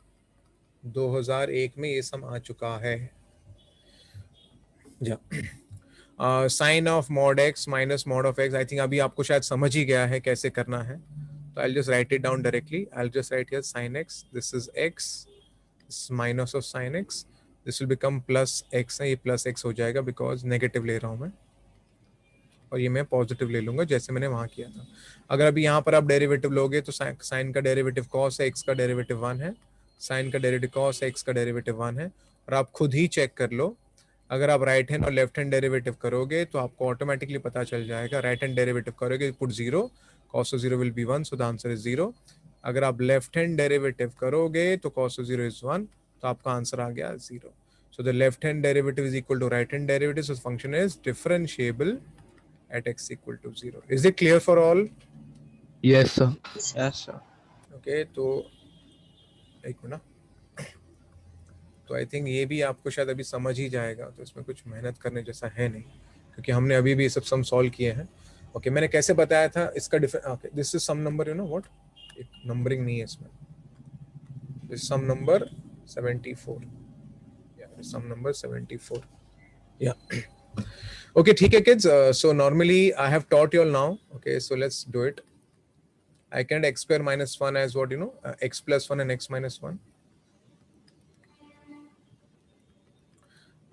Speaker 1: 2001 में ये सब आ चुका है. या sine of mod x minus mod of x. I think अभी आपको शायद समझ ही गया है कैसे करना है. तो I just right it down directly. I just right here sine x, this is x, this minus of sine x, this will become plus x है. ये प्लस एक्स हो जाएगा बिकॉज नेगेटिव ले रहा हूँ मैं और ये मैं पॉजिटिव ले लूंगा जैसे मैंने वहां किया था. अगर अभी यहाँ पर आप डेरिवेटिव लोगे तो साइन का डेरिवेटिव कॉस है, एक्स का डेरिवेटिव 1 है. साइन का डेरिवेटिव कॉस है, एक्स का डेरिवेटिव 1 है. और आप खुद ही चेक कर लो, अगर आप राइट हैंड और लेफ्ट हैंड डेरिवेटिव करोगे तो आपको ऑटोमेटिकली पता चल जाएगा. राइट हैंड डेरिवेटिव करोगे put 0, cos of 0 will be 1, so the answer is 0. अगर आप लेफ्ट हैंड डेरिवेटिव करोगे तो cos of 0 is 1, तो आपका आंसर आ गया 0. So the left hand derivative is equal to right hand derivative, so the function is differentiable at x equal to 0. Is it clear for all?
Speaker 4: Yes, sir.
Speaker 3: Yes, sir.
Speaker 1: Okay, तो एक minute. तो I think ये भी आपको शायद अभी समझ ही जाएगा. तो इसमें कुछ मेहनत करने जैसा है नहीं क्योंकि हमने अभी भी सब सम सॉल्व किए हैं. ओके, मैंने कैसे बताया था इसका okay, this is some number, you know what, एक नंबरिंग नहीं है इसमें. This some number 74. या सम नंबर 74. या ओके, ठीक है kids. So normally I have taught you all now. Okay, so let's do it. I can x square minus 1 as what, you know, x plus 1 and x minus 1.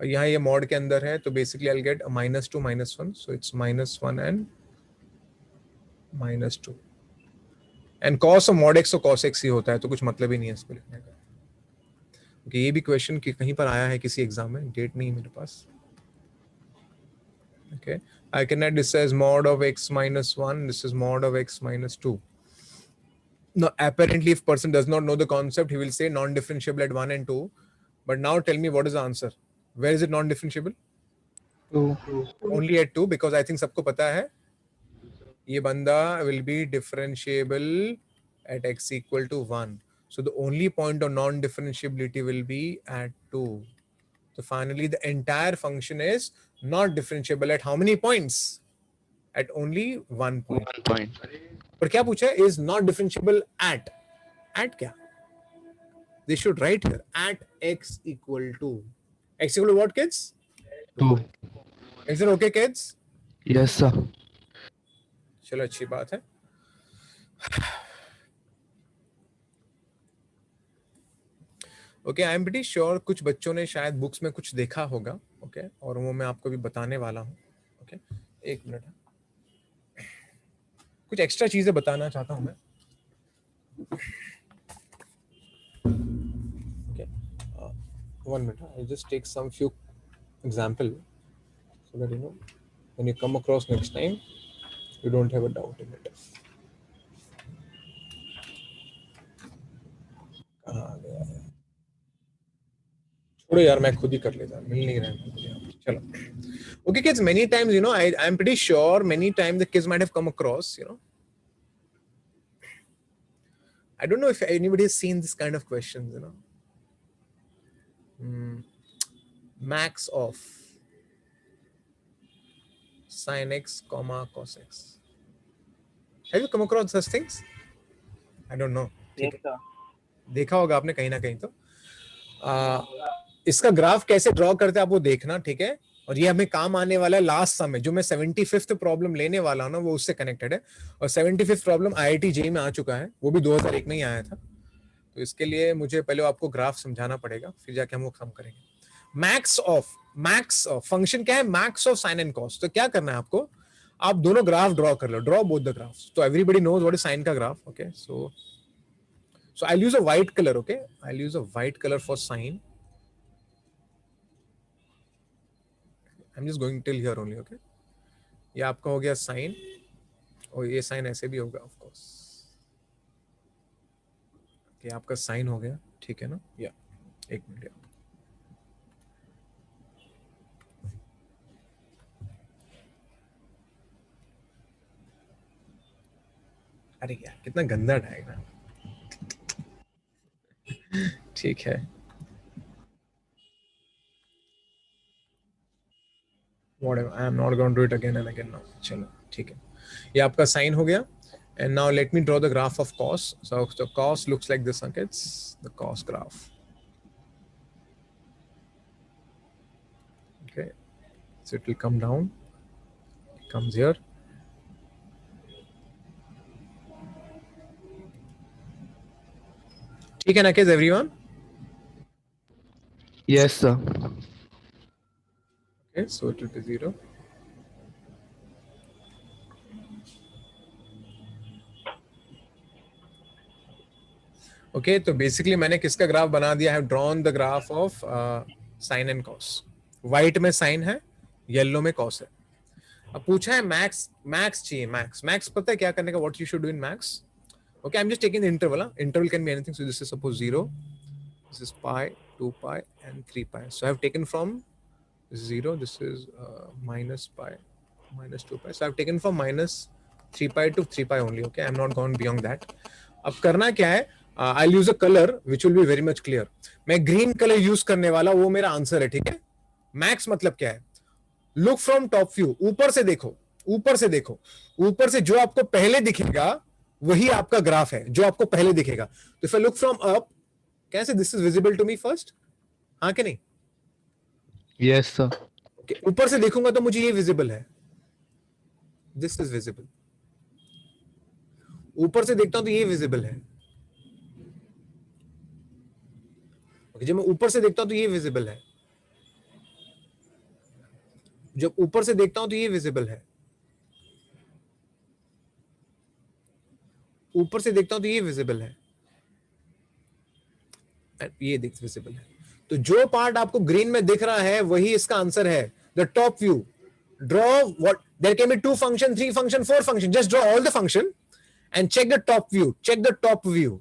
Speaker 1: यहाँ ये mod के अंदर है तो basically I will get -2 -1, so it's -1 and -2. And cos of mod x तो cos x ही होता है, तो कुछ मतलब ही नहीं है इसको लिखने का. क्योंकि ये भी क्वेश्चन कहीं पर आया है किसी एग्जाम में, डेट नहीं है मेरे पास. Okay, I can write this as mod of x minus 1, this is mod of x minus 2. Now apparently if person does not know the concept, he will say non-differentiable at 1 and 2. But now tell me what is the answer. Where is it non-differentiable?
Speaker 3: 2.
Speaker 1: Only at 2, because I think सबको पता है ये बंदा will be differentiable at x equal to 1. So the only point of non-differentiability will be at 2. So finally the entire function is not differentiable at how many points? At only 1 point.
Speaker 6: 1 point.
Speaker 1: पर क्या पूछा है? Is not differentiable at. At क्या? They should write here at x equal to. X equal to what, kids?
Speaker 4: 2.
Speaker 1: Is it okay, kids?
Speaker 4: Yes, sir.
Speaker 1: चलो, अच्छी बात है. Okay, I am pretty sure कुछ बच्चों ने शायद बुक्स में कुछ देखा होगा. ओके, और वो मैं आपको भी बताने वाला हूँ. ओके, एक मिनट. कुछ एक्स्ट्रा चीजें बताना चाहता हूं मैं. Okay, 1 minute. I'll just take some few example so that you know when you come across next time you don't have a doubt in it. कहाँ गया है? छोड़ो यार, मैं खुद ही कर लेता, मिल नहीं रहा है मुझे यहाँ पे. चलो. Okay kids, many times, you know, I'm pretty sure many times the kids might have come across, you know, I don't know if anybody has seen this kind of questions, you know. Max of sin x comma cos x. Have you come across such things? I don't know. ठीक है, देखा होगा आपने कहीं ना कहीं तो. इसका ग्राफ कैसे ड्रॉ करते हैं आप वो देखना, ठीक है. और ये हमें काम आने वाला है लास्ट सम में, जो मैं 75th प्रॉब्लम लेने वाला हूं ना, वो उससे कनेक्टेड है. और 75th प्रॉब्लम IIT JEE में आ चुका है, वो भी 2001 में ही आया था. तो इसके लिए मुझे पहले आपको ग्राफ समझाना पड़ेगा, फिर जाके हम वो सम करेंगे. मैक्स ऑफ फंक्शन क्या है? Max of sine and cos. तो क्या करना है आपको, आप दोनों ग्राफ ड्रॉ कर लो, ड्रॉ बोथ द ग्राफ्स. तो everybody knows what is sine का graph. Okay, so I'll use a white color. Okay, I'll use a white color for sine. I'm just going till here only. Okay, ये आपका हो गया sign, और ये sign ऐसे भी होगा ऑफ कोर्स. ये आपका साइन हो गया, ठीक है ना. या एक मिनट, अरे यार कितना गंदा डायग्राम. ठीक है, whatever, I am not going to do it again and again now. चलो ठीक है, ये आपका साइन हो गया. And now let me draw the graph of cos. So the cos looks like this, okay? It's the cos graph. Okay, so it will come down, it comes here. ठीक है ना kids, everyone?
Speaker 4: Yes, sir.
Speaker 1: Okay, so it will be 0. Okay, तो basically मैंने किसका graph बना दिया है? Drawn the graph of sine and cos. White में साइन है, येलो में कॉस है. अब पूछा है मैक्स चाहिए. मैक्स पता है क्या करने का? What you should do in max. Okay, I'm just taking the interval. Interval can be anything. So this is suppose 0, this is pi, 2 pi, and 3 pi. So I have taken from 0, this is minus pi, minus 2 pi. So I have taken from minus 3 pi to 3 pi only. Okay, I'm not gone beyond that. अब करना क्या है? I'll use a color which will be very much clear. मैं green color use करने वाला, वो मेरा answer है, ठीक है. मैक्स मतलब क्या है? Look from top view. ऊपर से देखो, ऊपर से देखो, ऊपर से जो आपको पहले दिखेगा वही आपका ग्राफ है, जो आपको पहले दिखेगा. तो if I look from up, कैसे this is visible to me first? हाँ कि नहीं?
Speaker 4: Yes, sir.
Speaker 1: okay, ऊपर से देखूंगा तो मुझे ये विजिबल है, दिस इज विजिबल. ऊपर से देखता हूं तो ये विजिबल है. okay, जब मैं ऊपर से देखता हूं तो ये विजिबल है. जब ऊपर से देखता हूं तो ये विजिबल है. ऊपर से देखता हूं तो ये विजिबल है, ये देख विजिबल है. तो जो पार्ट आपको ग्रीन में दिख रहा है वही इसका आंसर है. The top view. Draw what, there can be 2 function, 3 function, 4 function. Just draw all the function and check the top view. Check the top view.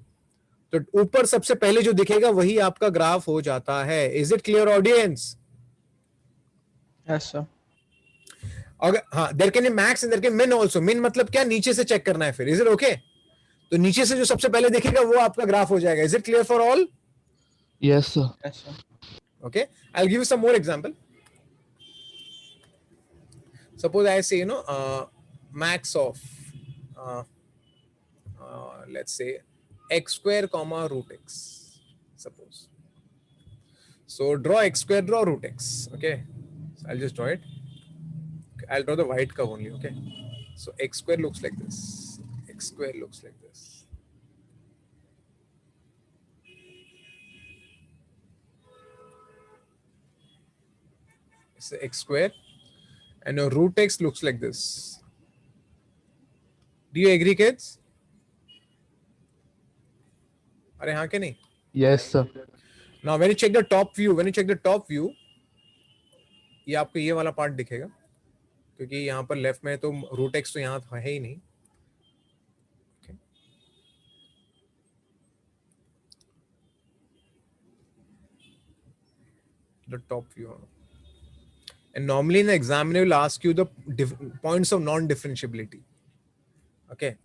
Speaker 1: तो ऊपर सबसे पहले जो दिखेगा वही आपका ग्राफ हो जाता है. Is it clear audience?
Speaker 3: Yes, sir.
Speaker 1: अगर हाँ, there can B max and there can मिन आल्सो. मिन मतलब क्या? नीचे से चेक करना है फिर. Is it okay? तो नीचे से जो सबसे पहले दिखेगा वो आपका ग्राफ हो जाएगा. Is it clear for all?
Speaker 4: Yes, sir.
Speaker 3: Yes, sir.
Speaker 1: Okay, I'll give you some more example. Suppose I say, you know, max of let's say x square comma root x, suppose. So draw x square, draw root x. Okay, so I'll just draw it. Okay, I'll draw the white curve only. Okay, so x square looks like this, x square looks like this. It's x square, and your root x looks like this. Do you agree, kids? अरे हाँ के नहीं?
Speaker 4: Yes, sir.
Speaker 1: Now when you check the top view, ये आपको ये वाला part दिखेगा, क्योंकि यहाँ पर लेफ्ट में तो रूट एक्स तो यहाँ है ही नहीं. Okay. The top view. And normally in the exam, they will ask you the points of non-differentiability. Okay.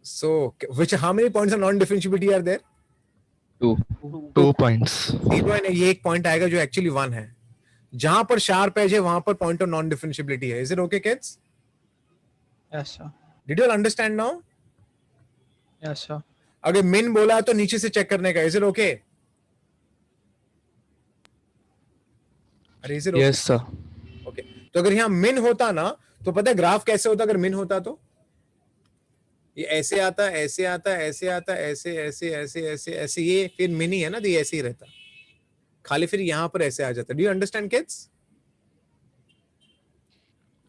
Speaker 1: So, how many points of non-differentiability are there?
Speaker 4: 2 points.
Speaker 1: 0 and ये एक point आएगा जो actually 1 है. जहां पर sharp edge है वहां पर point of non-differentiability है. Is it okay, kids?
Speaker 3: Yes, sir.
Speaker 1: Did you all understand now?
Speaker 3: Yes, sir.
Speaker 1: अगर min बोला तो नीचे से check करने का. Is it okay? अरे is it okay?
Speaker 4: Yes, sir.
Speaker 1: Okay. तो अगर यहाँ min होता ना तो पता है ग्राफ कैसे होता अगर min होता तो ये ऐसे आता ऐसे आता ऐसे आता ऐसे ऐसे ऐसे ऐसे ऐसे ये फिर min ही है ना तो ये ऐसे ही रहता खाली फिर यहाँ पर ऐसे आ जाता. Do you understand kids?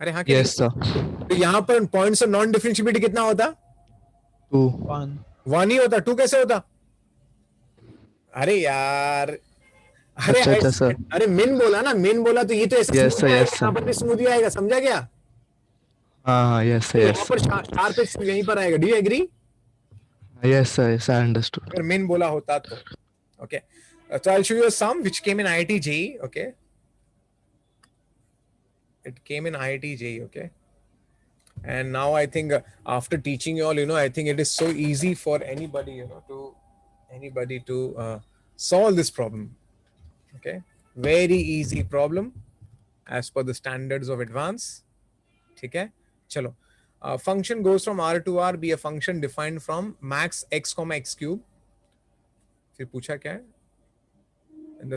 Speaker 1: अरे हाँ
Speaker 4: Yes, sir.
Speaker 1: तो यहाँ पर पॉइंट्स ऑफ नॉन डिफरेंशिएबिलिटी कितना होता?
Speaker 4: 2.
Speaker 1: 1 ही होता. 2 कैसे होता? अरे यार अरे
Speaker 4: अच्छा सर.
Speaker 1: अरे min बोला ना min बोला तो ये तो ऐसे
Speaker 4: Yes, sir, yes, sir.
Speaker 1: यहाँ पर भी स्मूथ ही आएगा. समझा क्या?
Speaker 4: हाँ, yes, sir,
Speaker 1: यहाँ
Speaker 4: yes,
Speaker 1: पर
Speaker 4: sir.
Speaker 1: शार्प एज यहीं पर आएगा. Do you agree?
Speaker 4: Yes, sir, yes, I understood.
Speaker 1: अगर min बोला होता तो. Okay. So I'll show you a sum which came in IIT JEE. Okay. It came in IIT JEE. Okay. And now I think after teaching you all, I think it is so easy for anybody, to solve this problem. Okay. Very easy problem as per the standards of advance. Okay. Chalo. Function goes from R to R, be a function defined from max x comma x cube. फिर पूछा क्या है? And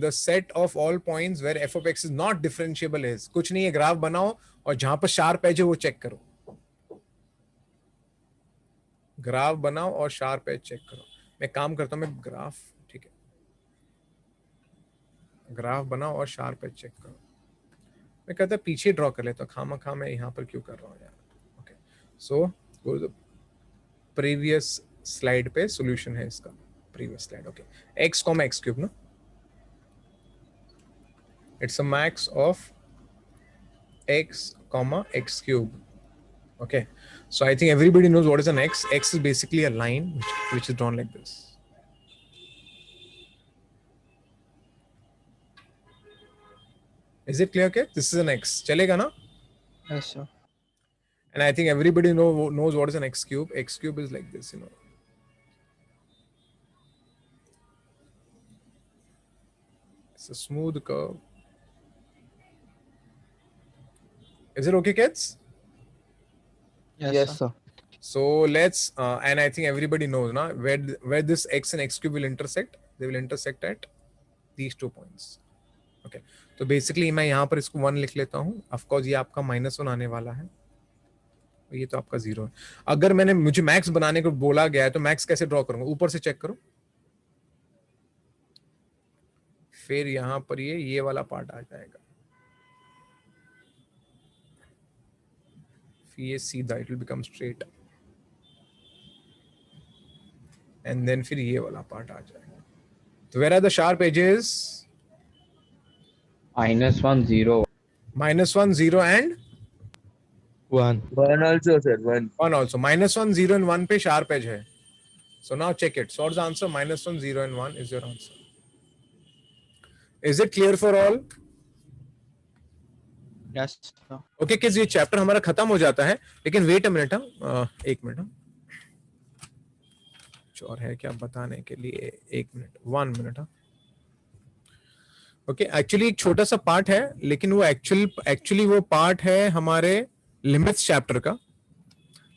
Speaker 1: the set of all points where f of x is not differentiable is कुछ नहीं है. Graph बनाओ और जहां पर शार्प एज है वो चेक करो. ग्राफ बनाओ और शार्प एज चेक करो. मैं काम करता हूं. मैं ग्राफ ठीक है. ग्राफ बनाओ और शार्प एज चेक करो. मैं कहता पीछे ड्रॉ कर लेता हूं. खामा मैं यहां पर क्यों कर रहा हूं यार. Okay. So go to the previous slide पे सॉल्यूशन है इसका. Previous slide. Okay. X comma x cube, no? It's a max of x comma x cube. Okay. So I think everybody knows what is an x. X is basically a line which is drawn like this. Is it clear? Okay. This is an x. Chalega na?
Speaker 3: Yes, sir.
Speaker 1: And I think everybody knows what is an x cube. X cube is like this, It's a smooth curve. Is it okay, kids?
Speaker 3: Yes, sir.
Speaker 4: sir.
Speaker 1: So let's, and I think everybody knows now where this x and x cube will intersect. They will intersect at these 2 points. Okay. तो basically मैं यहाँ पर इसको 1 लिख लेता हूँ. Of course ये आपका -1 आने वाला है. ये तो आपका 0 है. अगर मुझे मैक्स बनाने को बोला गया है तो मैक्स कैसे ड्रॉ करूंगा? ऊपर से चेक करो. फिर यहां पर ये वाला पार्ट आ जाएगा. फिर ये सीधा it will become straight and then फिर ये वाला पार्ट आ जाएगा. तो where are the sharp edges?
Speaker 7: -1 0.
Speaker 1: -1 0 and
Speaker 4: 1.
Speaker 8: 1 also, sir. 1.
Speaker 1: 1 also. -1 0 and 1 पे शार्प एज है. So now check it. So what's the answer? -1 0 and 1 is your answer. Is it clear for all?
Speaker 3: Yes, sir.
Speaker 1: Okay kids ये chapter हमारा खत्म हो जाता है लेकिन wait a minute. एक मिनट. कुछ और है क्या बताने के लिए? 1 मिनट. 1 मिनट. ओके. एक्चुअली एक छोटा सा पार्ट है लेकिन वो एक्चुअली वो पार्ट है हमारे लिमिट्स चैप्टर का.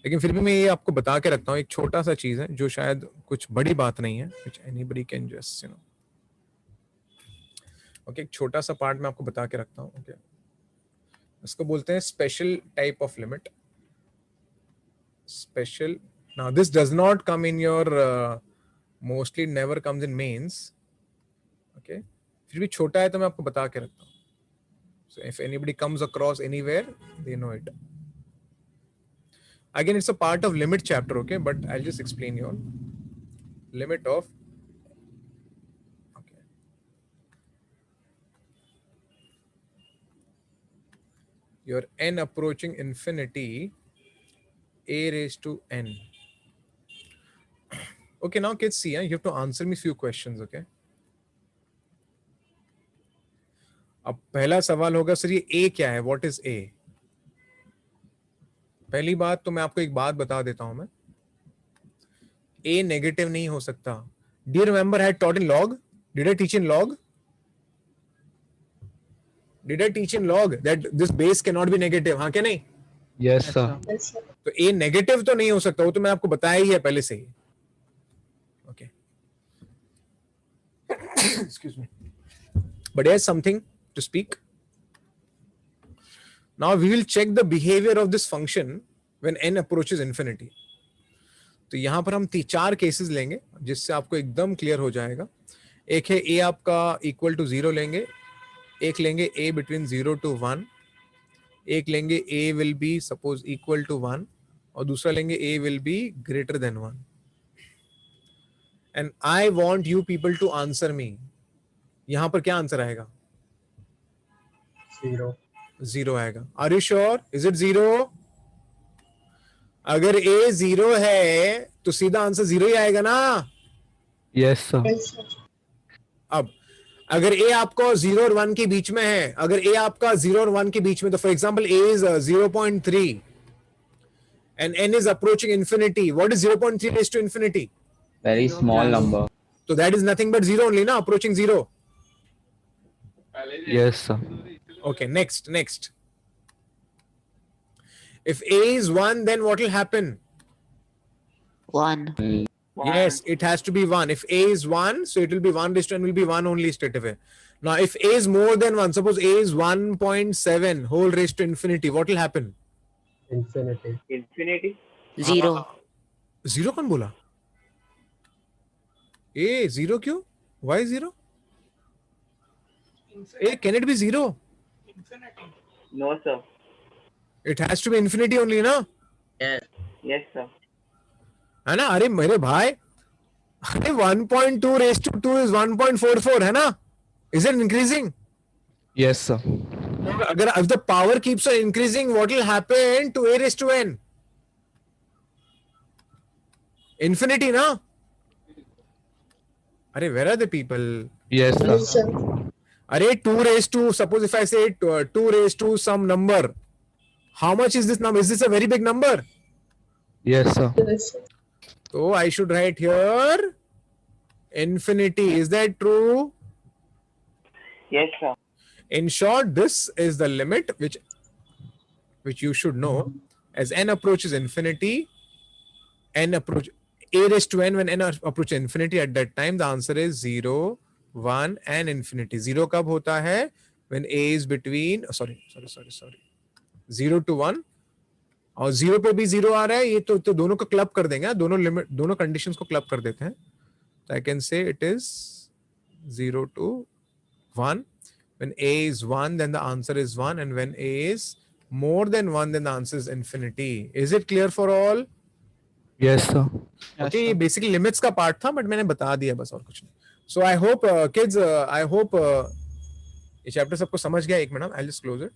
Speaker 1: लेकिन फिर भी मैं ये आपको बता के रखता हूँ. एक छोटा सा चीज है जो शायद कुछ बड़ी बात नहीं है. which anybody can just okay. एक छोटा सा पार्ट मैं आपको बता के रखता हूँ. ओके. इसको बोलते हैं special type of limit. Special. Now this does not come in your mostly never comes in mains. Okay. फिर भी छोटा है तो मैं आपको बता के रखता हूँ. So if anybody comes across anywhere they know it. Again, it's a part of limit chapter, okay? But I'll just explain you all. Limit of, okay. Your n approaching infinity, a raised to n. Okay, now kids, see, you have to answer me few questions, okay? अब पहला सवाल होगा sir ये a क्या है? What is a? पहली बात तो मैं आपको एक बात बता देता हूं मैं, a नेगेटिव नहीं हो सकता. Do you remember I had taught in log? Did I teach in log? Did I teach in log that this base cannot be negative? हाँ क्या नहीं?
Speaker 4: Yes, sir.
Speaker 1: तो a नेगेटिव तो नहीं हो सकता, वो तो मैं आपको बताया ही है पहले से ही. Okay. Excuse me. But here's something to speak. Now we will check the behavior of this function when n approaches infinity. तो यहां पर हम 4 केसेस लेंगे जिससे आपको एकदम क्लियर हो जाएगा. एक है a आपका इक्वल टू 0 लेंगे, एक लेंगे a बिटवीन 0 to 1, एक लेंगे a will be suppose equal to 1 और दूसरा लेंगे a will be greater than 1. And I want you people to answer me. यहां पर क्या आंसर आएगा? 0 आएगा. Are you sure? Is it 0? अगर a 0 है तो सीधा आंसर 0 ही आएगा ना.
Speaker 4: Yes, sir.
Speaker 1: अब अगर a आपको 0 और 1 के बीच में है, अगर a आपका 0 और 1 के बीच में, तो for example a is 0.3 and n is approaching infinity. What is 0.3 raised to infinity?
Speaker 8: Very small number.
Speaker 1: So that is nothing but 0 only, na? Approaching 0.
Speaker 4: Yes, sir.
Speaker 1: Okay, next. If a is 1, then what will happen?
Speaker 5: 1.
Speaker 1: Yes, it has to be 1. If a is 1, so it will be 1 raised to n will be 1 only straight away. Now, if a is more than 1, suppose a is 1.7 whole raised to infinity, what will happen?
Speaker 2: Infinity.
Speaker 5: 0.
Speaker 1: 0 कौन बोला? A 0 क्यों? Why 0? A, can it be 0?
Speaker 9: No, sir.
Speaker 1: It has to be infinity only, na?
Speaker 9: Yes, sir.
Speaker 1: है ना? अरे मेरे भाई, अरे 1.2 raised to 2 is 1.44 है ना? Is it increasing?
Speaker 4: Yes, sir.
Speaker 1: अगर if the power keeps on increasing, what will happen to a raised to n? Infinity, na? अरे where are the people?
Speaker 4: Yes, sir.
Speaker 1: अरे 2 raised to, suppose if I say 2 raised to some number, how much is this number? Is this a very big number?
Speaker 4: Yes, sir.
Speaker 1: So I should write here infinity. Is that true?
Speaker 9: Yes, sir.
Speaker 1: In short, this is the limit which you should know. As n approaches infinity, n approach a raised to n, when n approaches infinity, at that time the answer is 0, 1 and infinity. 0 कब होता है? When a is between, sorry, 0 to 1. और 0 पे भी 0 आ रहा है, ये तो दोनों को क्लब कर देंगे, दोनों लिमिट, दोनों कंडीशंस को क्लब कर देते हैं. तो I can say it is 0 to 1. When a is 1, then the answer is 1, and when a is more than 1, then the answer is infinity. Is it clear for all?
Speaker 4: Yes, sir.
Speaker 1: Okay, ये basically limits का part था, but मैंने बता दिया बस, और कुछ नहीं. So I hope kids, I hope ये चैप्टर सबको समझ गया. 1 minute, I just close it.